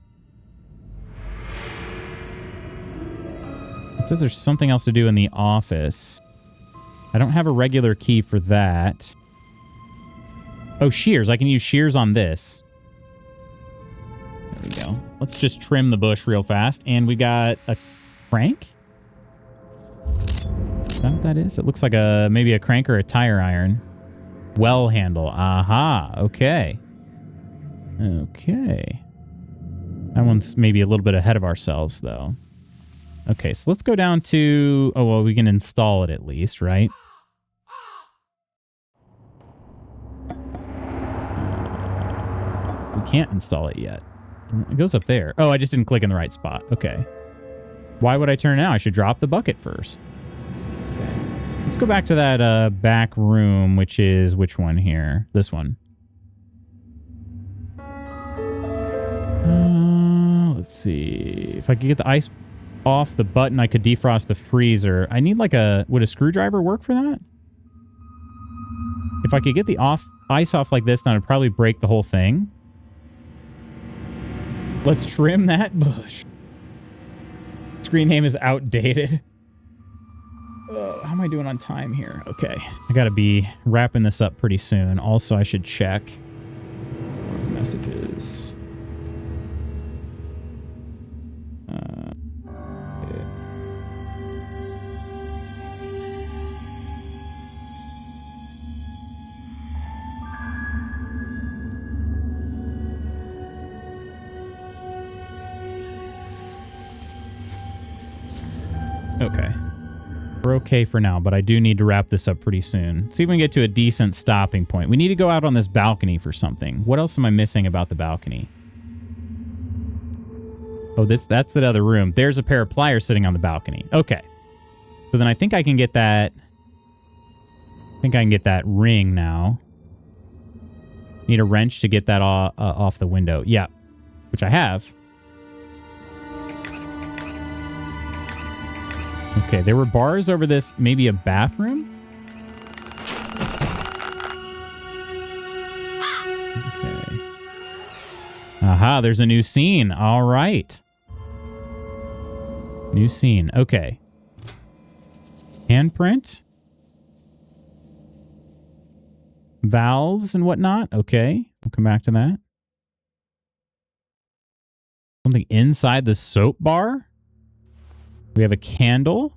It says there's something else to do in the office. I don't have a regular key for that. Oh, shears. I can use shears on this. There we go. Let's just trim the bush real fast. And we got a crank? Is that what that is? It looks like maybe a crank or a tire iron. Well handle. Aha. Okay. Okay. That one's maybe a little bit ahead of ourselves, though. Okay, so let's go down to... Oh, well, we can install it at least, right? We can't install it yet. It goes up there. Oh, I just didn't click in the right spot. Okay. Why would I turn it now? I should drop the bucket first. Okay. Let's go back to that back room, which is... Which one here? This one. Let's see. If I could get the ice off the button, I could defrost the freezer. I need like would a screwdriver work for that? If I could get the ice off like this, then I'd probably break the whole thing. Let's trim that bush. Screen name is outdated. How am I doing on time here? Okay. I gotta be wrapping this up pretty soon. Also, I should check messages. Okay. We're okay for now, but I do need to wrap this up pretty soon. See if we can get to a decent stopping point. We need to go out on this balcony for something. What else am I missing about the balcony? Oh, that's the other room. There's a pair of pliers sitting on the balcony. Okay. So then I think I can get that... I think I can get that ring now. Need a wrench to get that off the window. Yeah. Which I have. Okay, there were bars over this, maybe a bathroom? Okay. Aha, there's a new scene. All right. New scene. Okay. Handprint. Valves and whatnot. Okay, we'll come back to that. Something inside the soap bar. We have a candle.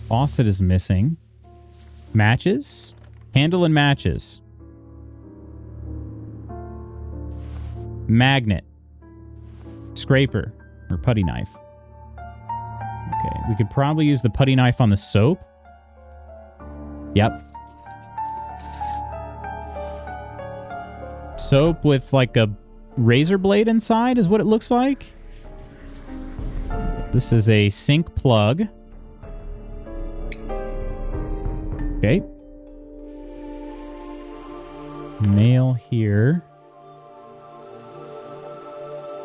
Faucet is missing. Matches. Candle and matches. Magnet. Scraper. Or putty knife. Okay, we could probably use the putty knife on the soap. Yep. Soap with like a razor blade inside is what it looks like. This is a sink plug. Okay. Nail here.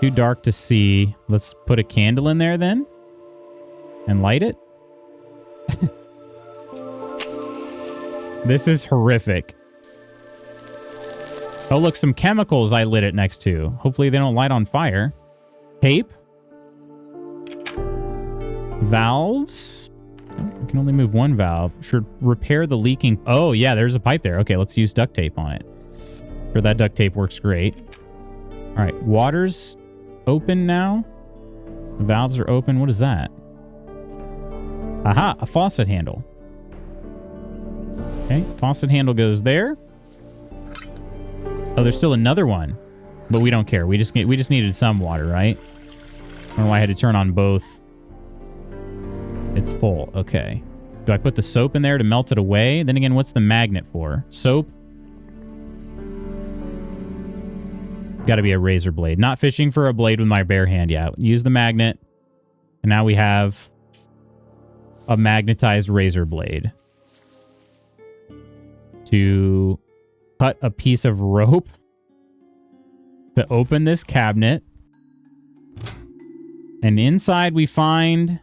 Too dark to see. Let's put a candle in there then. And light it. This is horrific. Oh, look, some chemicals I lit it next to. Hopefully they don't light on fire. Tape. Valves. Oh, we can only move one valve. Should repair the leaking. Oh, yeah, there's a pipe there. Okay, let's use duct tape on it. Sure, that duct tape works great. All right, water's open now. The valves are open. What is that? Aha, a faucet handle. Okay, faucet handle goes there. Oh, there's still another one, but we don't care. We just needed some water, right? I don't know why I had to turn on both. It's full. Okay. Do I put the soap in there to melt it away? Then again, what's the magnet for? Soap. Got to be a razor blade. Not fishing for a blade with my bare hand. Yeah, use the magnet. And now we have a magnetized razor blade to cut a piece of rope to open this cabinet. And inside we find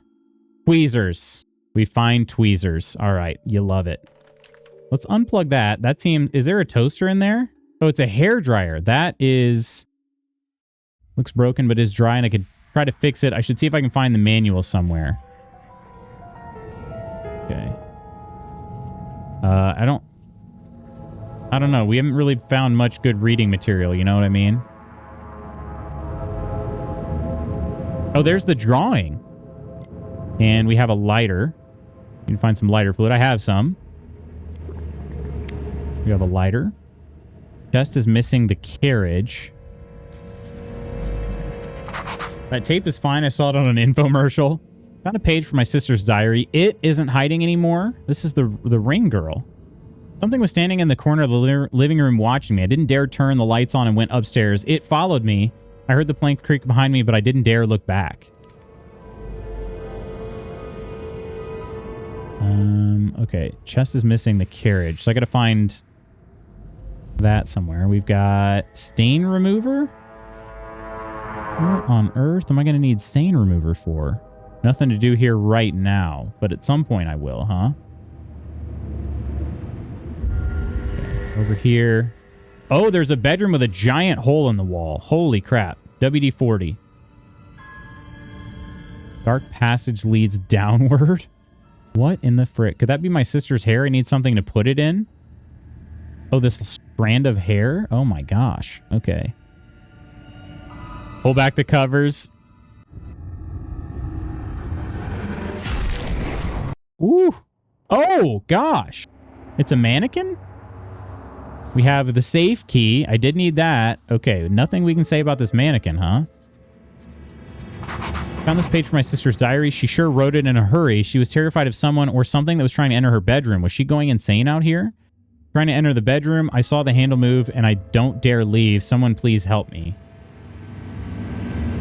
tweezers. We find tweezers. All right, you love it. Let's unplug that. That seems... Is there a toaster in there? Oh, it's a hair dryer. That is... Looks broken, but is dry, and I could try to fix it. I should see if I can find the manual somewhere. Okay. I don't know. We haven't really found much good reading material, you know what I mean? Oh, there's the drawing. And we have a lighter. You can find some lighter fluid. I have some. We have a lighter. Chest is missing the carriage. That tape is fine. I saw it on an infomercial. Found a page for my sister's diary. It isn't hiding anymore. This is the ring girl. Something was standing in the corner of the living room watching me. I didn't dare turn the lights on and went upstairs. It followed me. I heard the plank creak behind me, but I didn't dare look back. Okay. Chest is missing the carriage. So I gotta find that somewhere. We've got stain remover. What on earth am I gonna need stain remover for? Nothing to do here right now, but at some point I will, huh? Okay, over here. Oh, there's a bedroom with a giant hole in the wall. Holy crap. WD-40. Dark passage leads downward. What in the frick? Could that be my sister's hair? I need something to put it in. Oh, this strand of hair? Oh my gosh. Okay. Pull back the covers. Ooh. Oh gosh. It's a mannequin? We have the safe key. I did need that. Okay, nothing we can say about this mannequin, huh? Found this page for my sister's diary. She sure wrote it in a hurry. She was terrified of someone or something that was trying to enter her bedroom. Was she going insane out here? Trying to enter the bedroom. I saw the handle move and I don't dare leave. Someone please help me.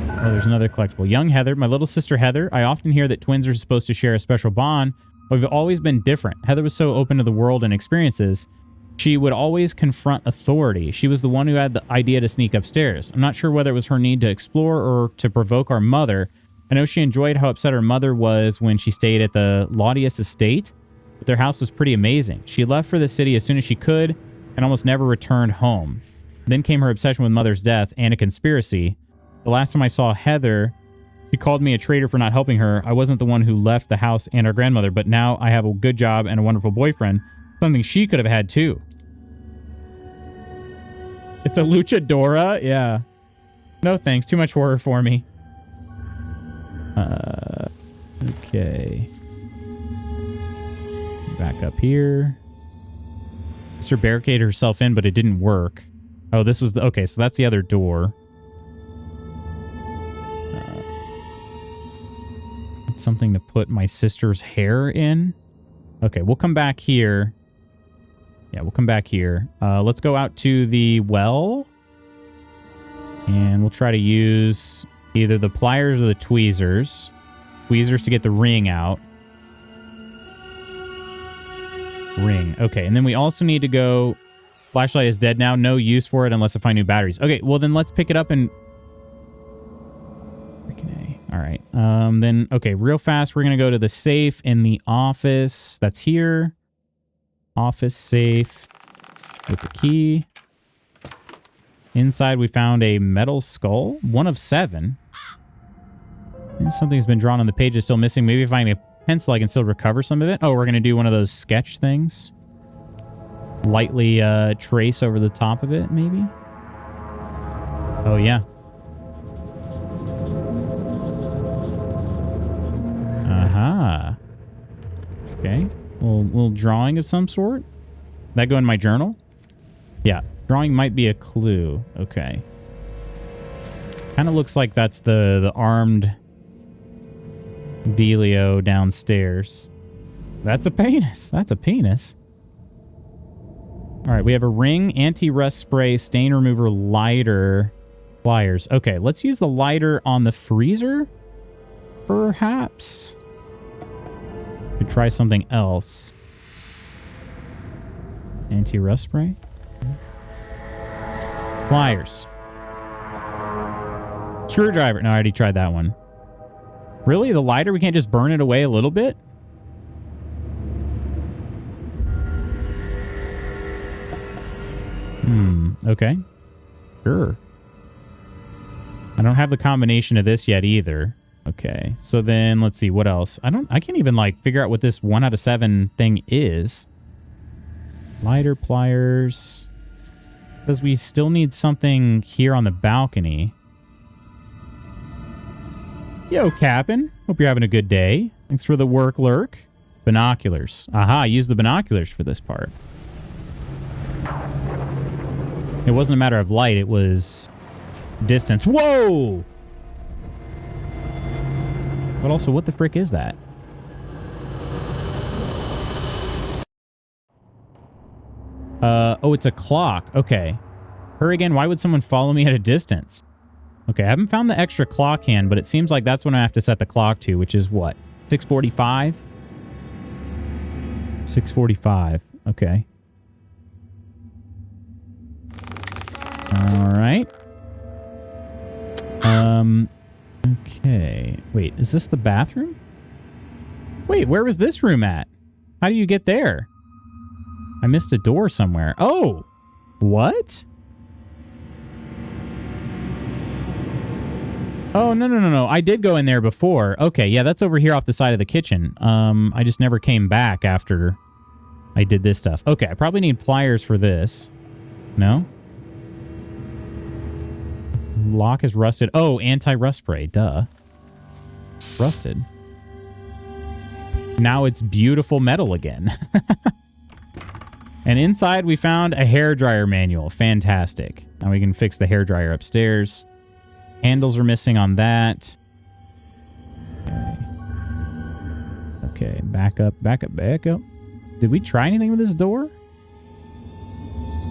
Oh, there's another collectible. Young Heather, my little sister Heather. I often hear that twins are supposed to share a special bond, but we've always been different. Heather was so open to the world and experiences. She would always confront authority. She was the one who had the idea to sneak upstairs. I'm not sure whether it was her need to explore or to provoke our mother. I know she enjoyed how upset her mother was when she stayed at the Laudius estate, but their house was pretty amazing. She left for the city as soon as she could and almost never returned home. Then came her obsession with mother's death and a conspiracy. The last time I saw Heather, she called me a traitor for not helping her. I wasn't the one who left the house and our grandmother, but now I have a good job and a wonderful boyfriend. Something she could have had too. It's a luchadora? Yeah. No thanks. Too much horror for me. Okay. Back up here. Sister barricaded herself in, but it didn't work. Oh, this was the... Okay, so that's the other door. Something to put my sister's hair in. Okay, we'll come back here. Yeah, we'll come back here. Let's go out to the well. And we'll try to use either the pliers or the tweezers. Tweezers to get the ring out. Ring. Okay, and then we also need to go... Flashlight is dead now. No use for it unless I find new batteries. Okay, well then let's pick it up and... All right. Then, okay, real fast, we're going to go to the safe in the office. That's here. Office safe with the key. Inside, we found a metal skull. 1 of 7. Maybe something's been drawn on the page is still missing. Maybe if I find a pencil, I can still recover some of it. Oh, we're going to do one of those sketch things. Lightly trace over the top of it, maybe. Oh, yeah. Aha. Okay. Little drawing of some sort. That go in my journal? Yeah. Drawing might be a clue. Okay. Kind of looks like that's the armed dealio downstairs. That's a penis. That's a penis. All right. We have a ring, anti-rust spray, stain remover, lighter. Pliers. Okay, let's use the lighter on the freezer. Perhaps. Could try something else. Anti-rust spray. Pliers. Screwdriver. No, I already tried that one. Really? The lighter? We can't just burn it away a little bit? Okay. Sure. I don't have the combination of this yet either. Okay. So then let's see what else. I can't even like figure out what this 1 out of 7 thing is. Lighter, pliers. Because we still need something here on the balcony. Yo, Cap'n. Hope you're having a good day. Thanks for the work, Lurk. Binoculars. Aha, use the binoculars for this part. It wasn't a matter of light, it was distance. Whoa! But also, what the frick is that? Oh, it's a clock. Okay. Hurry again, why would someone follow me at a distance? Okay, I haven't found the extra clock hand, but it seems like that's when I have to set the clock to, which is what? 6:45? 6:45. Okay. All right. Okay. Wait, is this the bathroom? Wait, where was this room at? How do you get there? I missed a door somewhere. Oh! What? Oh, no. I did go in there before. Okay, yeah, that's over here off the side of the kitchen. I just never came back after I did this stuff. Okay, I probably need pliers for this. No? Lock is rusted. Oh, anti-rust spray. Duh. Rusted. Now it's beautiful metal again. And inside we found a hairdryer manual. Fantastic. Now we can fix the hairdryer upstairs. Handles are missing on that. Okay, back up. Did we try anything with this door?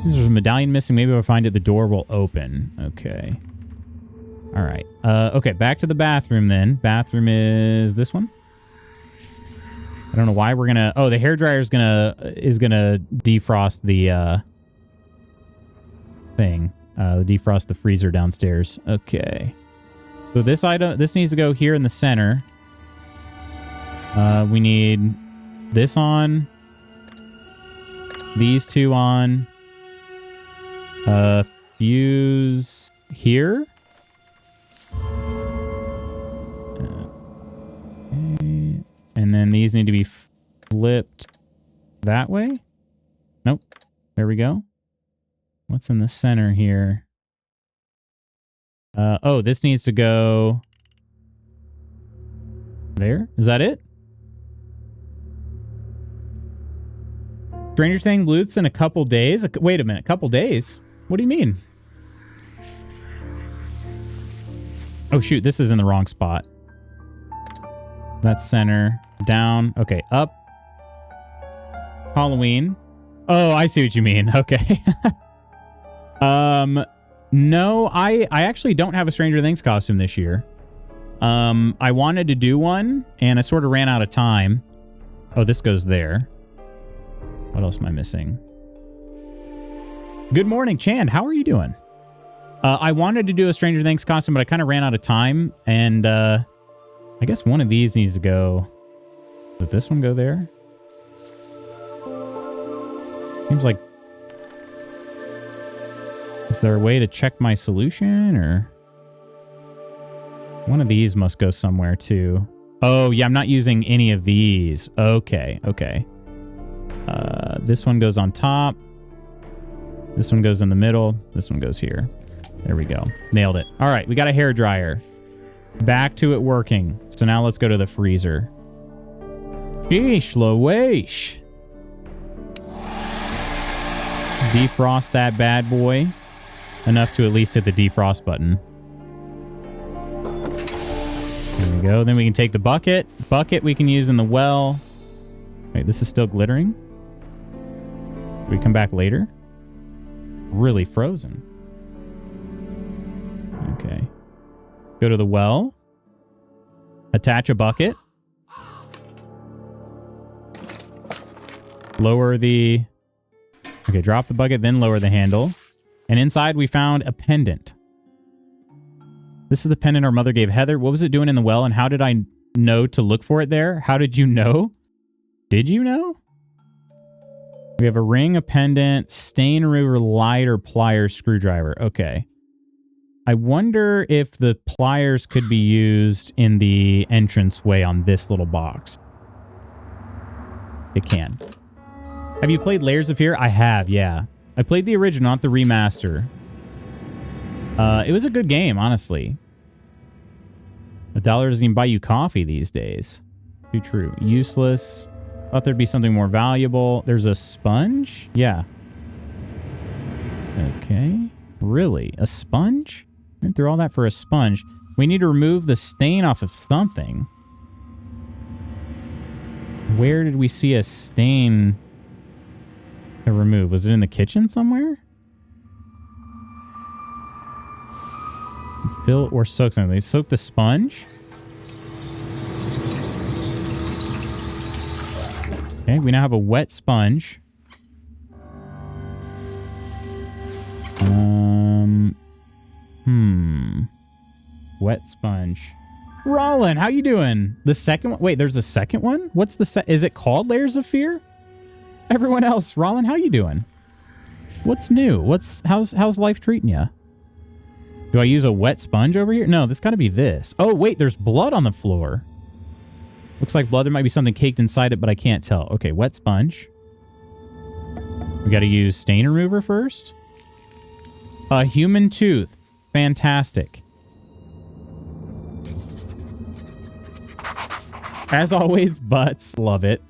There's a medallion missing. Maybe if I find it, the door will open. Okay. All right. Okay, back to the bathroom then. Bathroom is this one. I don't know why we're gonna... Oh, the hairdryer is gonna defrost the thing. Defrost the freezer downstairs. Okay. So this item, this needs to go here in the center. We need this on. These two on. Fuse here. Okay. And then these need to be flipped that way. Nope. There we go. What's in the center here? Oh, this needs to go there. Is that it? Stranger Things loots in a couple days? Wait a minute. Couple days? What do you mean? Oh, shoot. This is in the wrong spot. That's center. Down. Okay. Up. Halloween. Oh, I see what you mean. Okay. No, I actually don't have a Stranger Things costume this year. I wanted to do one, and I sort of ran out of time. Oh, this goes there. What else am I missing? Good morning, Chan. How are you doing? I wanted to do a Stranger Things costume, but I kind of ran out of time, and I guess one of these needs to go... Did this one go there? Seems like... Is there a way to check my solution, or... One of these must go somewhere, too. Oh, yeah, I'm not using any of these. Okay, okay. This one goes on top. This one goes in the middle. This one goes here. There we go. Nailed it. All right, we got a hairdryer. Back to it working. So now let's go to the freezer. Sheesh, Loesh. Defrost that bad boy. Enough to at least hit the defrost button. There we go. Then we can take the bucket. Bucket we can use in the well. Wait, this is still glittering? We come back later? Really frozen. Okay. Go to the well. Attach a bucket. Lower the... Okay, drop the bucket, then lower the handle. And inside we found a pendant. This is the pendant our mother gave Heather. What was it doing in the well, and how did I know to look for it there? How did you know? Did you know? We have a ring, a pendant, stain remover, lighter, pliers, screwdriver. Okay. I wonder if the pliers could be used in the entranceway on this little box. It can. Have you played Layers of Fear? I have, yeah. I played the original, not the remaster. It was a good game, honestly. $1 doesn't even buy you coffee these days. Too true. Useless. Thought there'd be something more valuable. There's a sponge? Yeah. Okay. Really? A sponge? Went through all that for a sponge. We need to remove the stain off of something. Where did we see a stain to remove? Was it in the kitchen somewhere? Fill or soak something. Soak the sponge. Okay, we now have a wet sponge. Wet sponge. Rollin, how you doing? The second one? Wait, there's a second one? What's the is it called Layers of Fear? Everyone else, Rollin, how you doing? What's new? How's life treating you? Do I use a wet sponge over here? No, that's got to be this. Oh, wait, there's blood on the floor. Looks like blood. There might be something caked inside it, but I can't tell. Okay, wet sponge. We got to use stain remover first. A human tooth. Fantastic. As always, butts. Love it.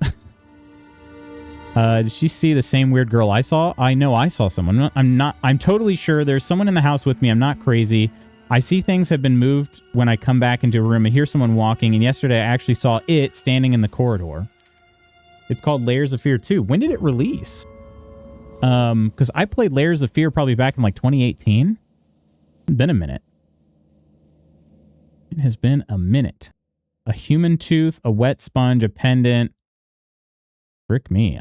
Did she see the same weird girl I saw? I know I saw someone. I'm totally sure there's someone in the house with me. I'm not crazy. I see things have been moved when I come back into a room. I hear someone walking, and yesterday I actually saw it standing in the corridor. It's called Layers of Fear 2. When did it release? Because I played Layers of Fear probably back in like 2018. It's been a minute. It has been a minute. A human tooth, a wet sponge, a pendant. Frick me.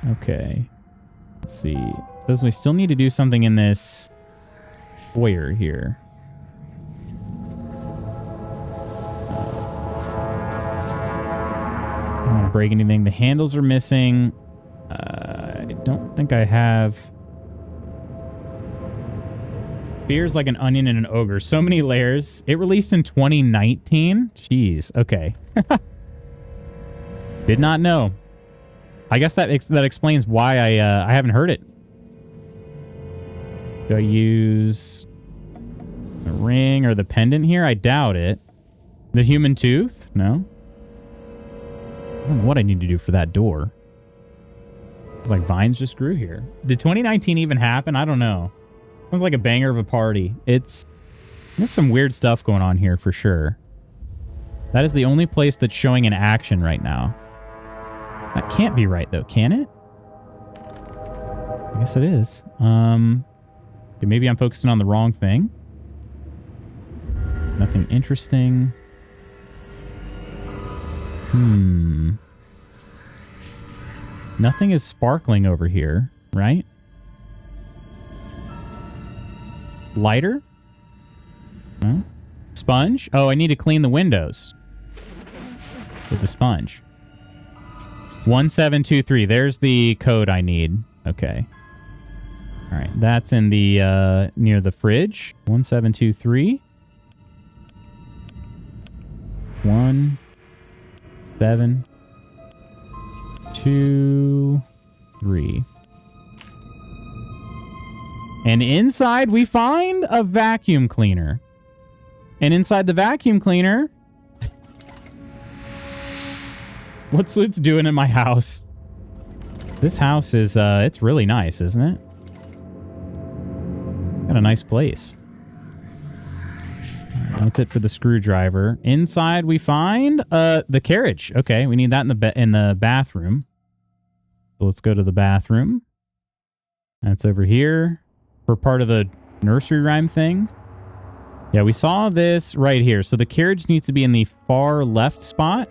Okay. Let's see. It says we still need to do something in this foyer here. I don't want to break anything. The handles are missing. I don't think I have... Fear's like an onion and an ogre. So many layers. It released in 2019? Jeez. Okay. Did not know. I guess that explains why I haven't heard it. Do I use the ring or the pendant here? I doubt it. The human tooth? No. I don't know what I need to do for that door. It's like vines just grew here. Did 2019 even happen? I don't know. Sounds like a banger of a party. It's some weird stuff going on here for sure. That is the only place that's showing an action right now. That can't be right though, can it? I guess it is. Okay, maybe I'm focusing on the wrong thing. Nothing interesting. Nothing is sparkling over here, right? Lighter? No. Sponge? Oh, I need to clean the windows with the sponge. 1723. There's the code I need. Okay. All right. That's in the near the fridge. 1723. 1 7 2 3. And inside we find a vacuum cleaner. And inside the vacuum cleaner, what's it doing in my house? This house is, it's really nice, isn't it? Got a nice place. That's it for the screwdriver. Inside we find, the carriage. Okay, we need that in the bathroom. So let's go to the bathroom. That's over here. For part of the nursery rhyme thing. Yeah, we saw this right here. So the carriage needs to be in the far left spot.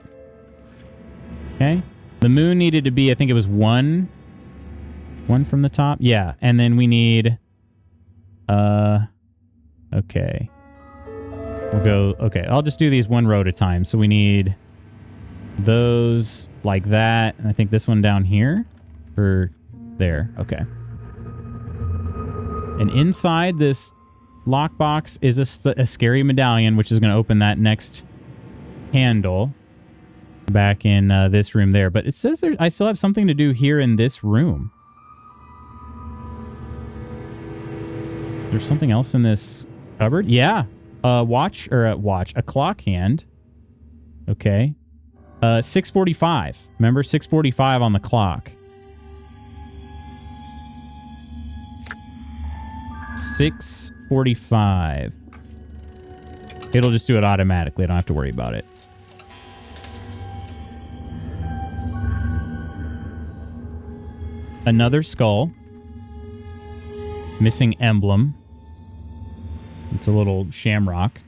Okay. The moon needed to be, I think it was one from the top. Yeah. And then we need, okay. We'll go, okay. I'll just do these one row at a time. So we need those like that. And I think this one down here or there. Okay. And inside this lockbox is a scary medallion, which is going to open that next handle back in this room there. But it says I still have something to do here in this room. There's something else in this cupboard? Yeah. A clock hand. Okay. 6:45. Remember 6:45 on the clock. 6:45. It'll just do it automatically. I don't have to worry about it. Another skull. Missing emblem. It's a little shamrock.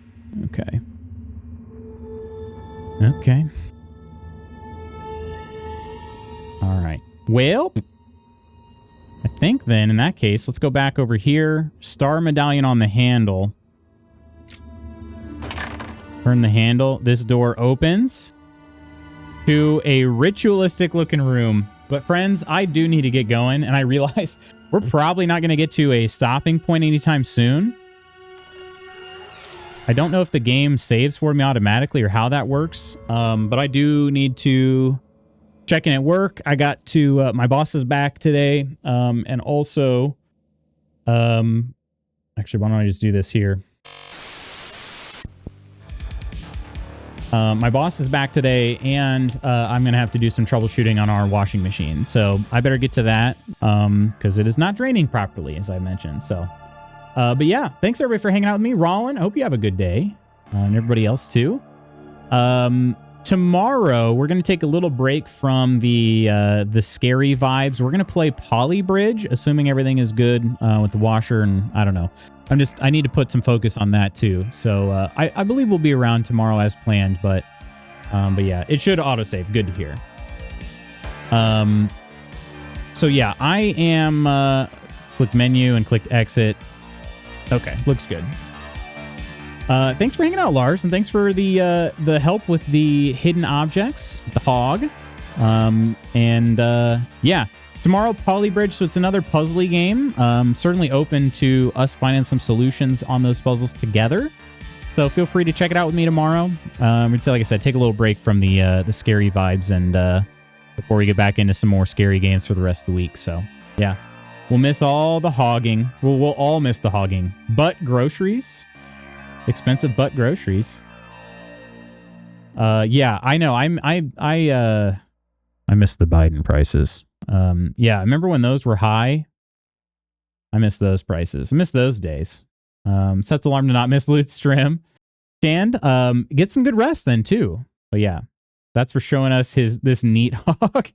Okay. Okay. All right. Well, I think then in that case, let's go back over here. Star medallion on the handle. Turn the handle. This door opens to a ritualistic looking room. But friends, I do need to get going. And I realize we're probably not going to get to a stopping point anytime soon. I don't know if the game saves for me automatically or how that works. But I do need to check in at work. I got to, my boss is back today. And also, actually, why don't I just do this here? My boss is back today, and I'm going to have to do some troubleshooting on our washing machine. So I better get to that because it is not draining properly, as I mentioned. So, but yeah, thanks everybody for hanging out with me. Rollin, I hope you have a good day, and everybody else too. Tomorrow, we're going to take a little break from the scary vibes. We're going to play Polybridge, assuming everything is good with the washer, and I don't know. I need to put some focus on that too. So I believe we'll be around tomorrow as planned, but yeah, it should autosave. Good to hear. So yeah, I am click menu and clicked exit. Okay, looks good. Thanks for hanging out, Lars, and thanks for the help with the hidden objects, the hog. Yeah. Tomorrow, Polybridge, so it's another puzzly game. Certainly open to us finding some solutions on those puzzles together. So feel free to check it out with me tomorrow. Like I said, take a little break from the scary vibes and before we get back into some more scary games for the rest of the week. So yeah, we'll miss all the hogging. We'll all miss the hogging. But groceries, expensive butt groceries. Yeah, I know. I miss the Biden prices. Yeah, I remember when those were high. I miss those prices. I miss those days. Set the alarm to not miss Loot Stream. And get some good rest then too. But yeah, that's for showing us this neat hog.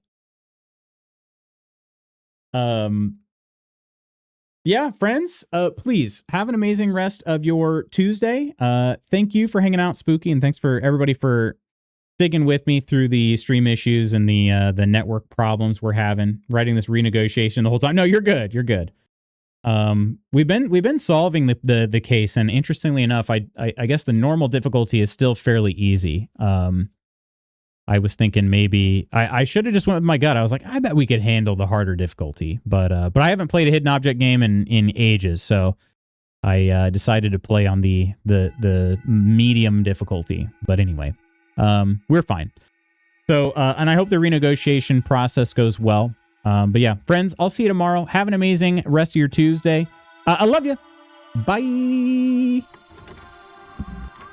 Yeah, friends, please have an amazing rest of your Tuesday. Thank you for hanging out, Spooky, and thanks for everybody for sticking with me through the stream issues and the network problems we're having, writing this renegotiation the whole time. No, you're good. You're good. We've been solving the case, and interestingly enough, I guess the normal difficulty is still fairly easy. I was thinking maybe I should have just went with my gut. I was like, I bet we could handle the harder difficulty, but I haven't played a hidden object game in ages, so I decided to play on the medium difficulty. But anyway. We're fine. So, and I hope the renegotiation process goes well. But yeah, friends, I'll see you tomorrow. Have an amazing rest of your Tuesday. I love you. Bye.